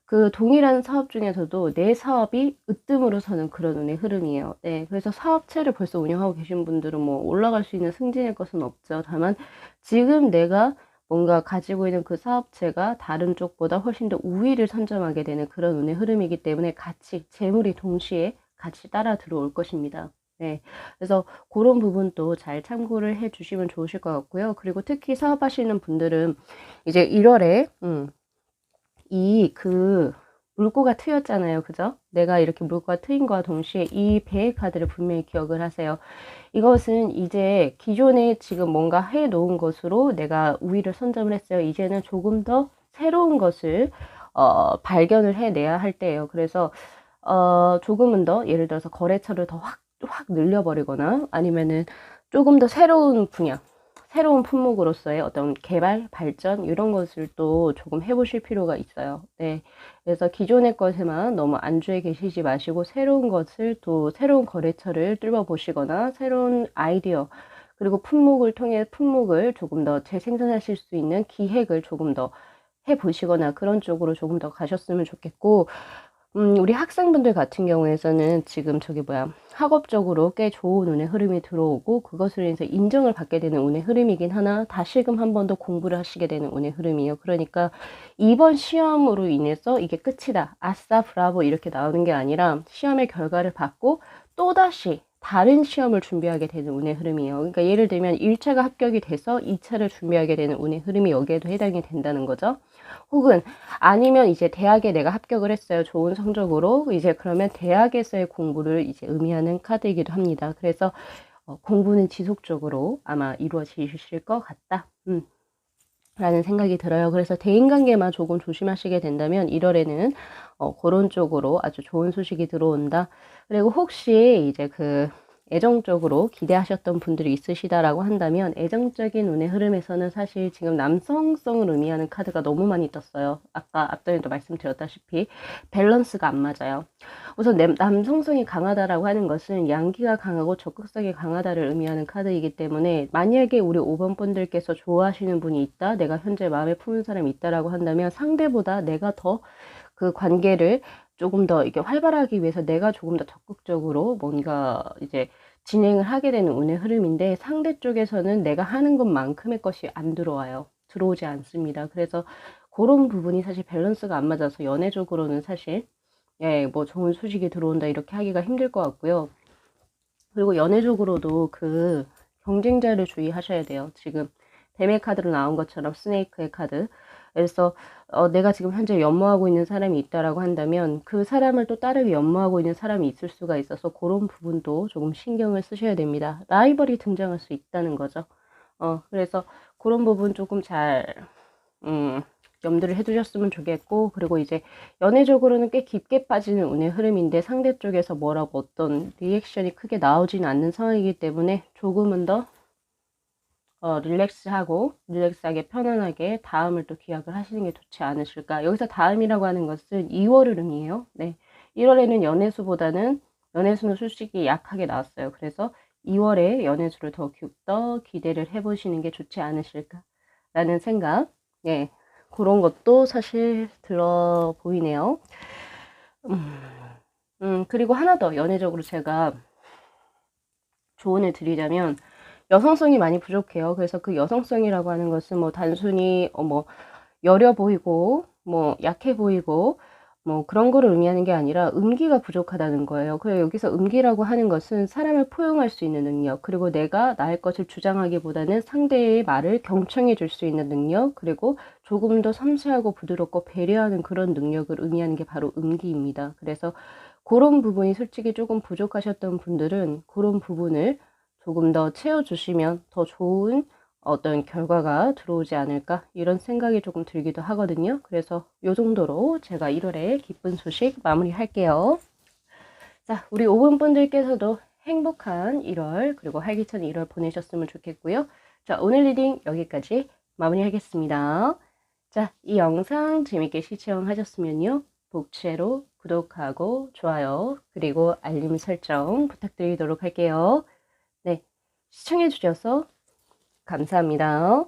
그 동일한 사업 중에서도 내 사업이 으뜸으로 서는 그런 운의 흐름이에요. 네, 그래서 사업체를 벌써 운영하고 계신 분들은 뭐 올라갈 수 있는 승진의 것은 없죠. 다만 지금 내가 뭔가 가지고 있는 그 사업체가 다른 쪽보다 훨씬 더 우위를 선점하게 되는 그런 운의 흐름이기 때문에 같이 재물이 동시에 같이 따라 들어올 것입니다. 네, 그래서 그런 부분도 잘 참고를 해 주시면 좋으실 것 같고요. 그리고 특히 사업하시는 분들은 이제 1월에 물꼬가 트였잖아요. 그죠? 내가 이렇게 물꼬가 트인 거와 동시에 이 배의 카드를 분명히 기억을 하세요. 이것은 이제 기존에 지금 뭔가 해 놓은 것으로 내가 우위를 선점을 했어요. 이제는 조금 더 새로운 것을 발견을 해내야 할 때예요. 그래서 조금은 더 예를 들어서 거래처를 더 확 늘려버리거나, 아니면은 조금 더 새로운 분야, 새로운 품목으로서의 어떤 개발, 발전, 이런 것을 또 조금 해보실 필요가 있어요. 네. 그래서 기존의 것에만 너무 안주해 계시지 마시고, 새로운 것을 또 새로운 거래처를 뚫어보시거나, 새로운 아이디어, 그리고 품목을 통해 품목을 조금 더 재생산하실 수 있는 기획을 조금 더 해보시거나, 그런 쪽으로 조금 더 가셨으면 좋겠고, 우리 학생분들 같은 경우에서는 지금 학업적으로 꽤 좋은 운의 흐름이 들어오고, 그것을 인해서 인정을 받게 되는 운의 흐름이긴 하나, 다시금 한 번 더 공부를 하시게 되는 운의 흐름이에요. 그러니까 이번 시험으로 인해서 이게 끝이다, 아싸 브라보 이렇게 나오는 게 아니라, 시험의 결과를 받고 또다시 다른 시험을 준비하게 되는 운의 흐름이에요. 그러니까 예를 들면 1차가 합격이 돼서 2차를 준비하게 되는 운의 흐름이 여기에도 해당이 된다는 거죠. 혹은 아니면 이제 대학에 내가 합격을 했어요. 좋은 성적으로. 이제 그러면 대학에서의 공부를 이제 의미하는 카드이기도 합니다. 그래서 공부는 지속적으로 아마 이루어지실 것 같다. 라는 생각이 들어요. 그래서 대인관계만 조금 조심하시게 된다면 1월에는 그런 쪽으로 아주 좋은 소식이 들어온다. 그리고 혹시 이제 애정적으로 기대하셨던 분들이 있으시다라고 한다면, 애정적인 운의 흐름에서는 사실 지금 남성성을 의미하는 카드가 너무 많이 떴어요. 아까 앞전에도 말씀드렸다시피 밸런스가 안 맞아요. 우선 남성성이 강하다라고 하는 것은 양기가 강하고 적극성이 강하다를 의미하는 카드이기 때문에, 만약에 우리 5번 분들께서 좋아하시는 분이 있다, 내가 현재 마음에 품은 사람이 있다라고 한다면, 상대보다 내가 더 그 관계를 조금 더 이게 활발하기 위해서 내가 조금 더 적극적으로 뭔가 이제 진행을 하게 되는 운의 흐름인데, 상대 쪽에서는 내가 하는 것만큼의 것이 안 들어와요. 들어오지 않습니다. 그래서 그런 부분이 사실 밸런스가 안 맞아서 연애적으로는 사실 뭐 좋은 소식이 들어온다 이렇게 하기가 힘들 것 같고요. 그리고 연애적으로도 경쟁자를 주의하셔야 돼요. 지금 뱀의 카드로 나온 것처럼 스네이크의 카드. 그래서 내가 지금 현재 연모하고 있는 사람이 있다라고 한다면, 그 사람을 또 따르게 연모하고 있는 사람이 있을 수가 있어서 그런 부분도 조금 신경을 쓰셔야 됩니다. 라이벌이 등장할 수 있다는 거죠. 그래서 그런 부분 조금 잘 염두를 해두셨으면 좋겠고, 그리고 이제 연애적으로는 꽤 깊게 빠지는 운의 흐름인데 상대 쪽에서 뭐라고 어떤 리액션이 크게 나오지는 않는 상황이기 때문에 조금은 더 릴렉스하게 편안하게 다음을 또 기약을 하시는 게 좋지 않으실까. 여기서 다음이라고 하는 것은 2월을 의미해요. 네. 1월에는 연애수는 솔직히 약하게 나왔어요. 그래서 2월에 연애수를 더 기대를 해보시는 게 좋지 않으실까라는 생각. 예. 그런 것도 사실 들어 보이네요. 그리고 하나 더 연애적으로 제가 조언을 드리자면, 여성성이 많이 부족해요. 그래서 그 여성성이라고 하는 것은 뭐 단순히 뭐 여려 보이고 뭐 약해 보이고 뭐 그런 거를 의미하는 게 아니라 음기가 부족하다는 거예요. 그래서 여기서 음기라고 하는 것은 사람을 포용할 수 있는 능력, 그리고 내가 나의 것을 주장하기보다는 상대의 말을 경청해 줄 수 있는 능력, 그리고 조금 더 섬세하고 부드럽고 배려하는 그런 능력을 의미하는 게 바로 음기입니다. 그래서 그런 부분이 솔직히 조금 부족하셨던 분들은 그런 부분을 조금 더 채워주시면 더 좋은 어떤 결과가 들어오지 않을까, 이런 생각이 조금 들기도 하거든요. 그래서 요 정도로 제가 1월에 기쁜 소식 마무리할게요. 자, 우리 5분 분들께서도 행복한 1월 그리고 활기찬 1월 보내셨으면 좋겠고요. 자, 오늘 리딩 여기까지 마무리하겠습니다. 자, 이 영상 재밌게 시청하셨으면요, 복채로 구독하고 좋아요 그리고 알림 설정 부탁드리도록 할게요. 네, 시청해 주셔서 감사합니다.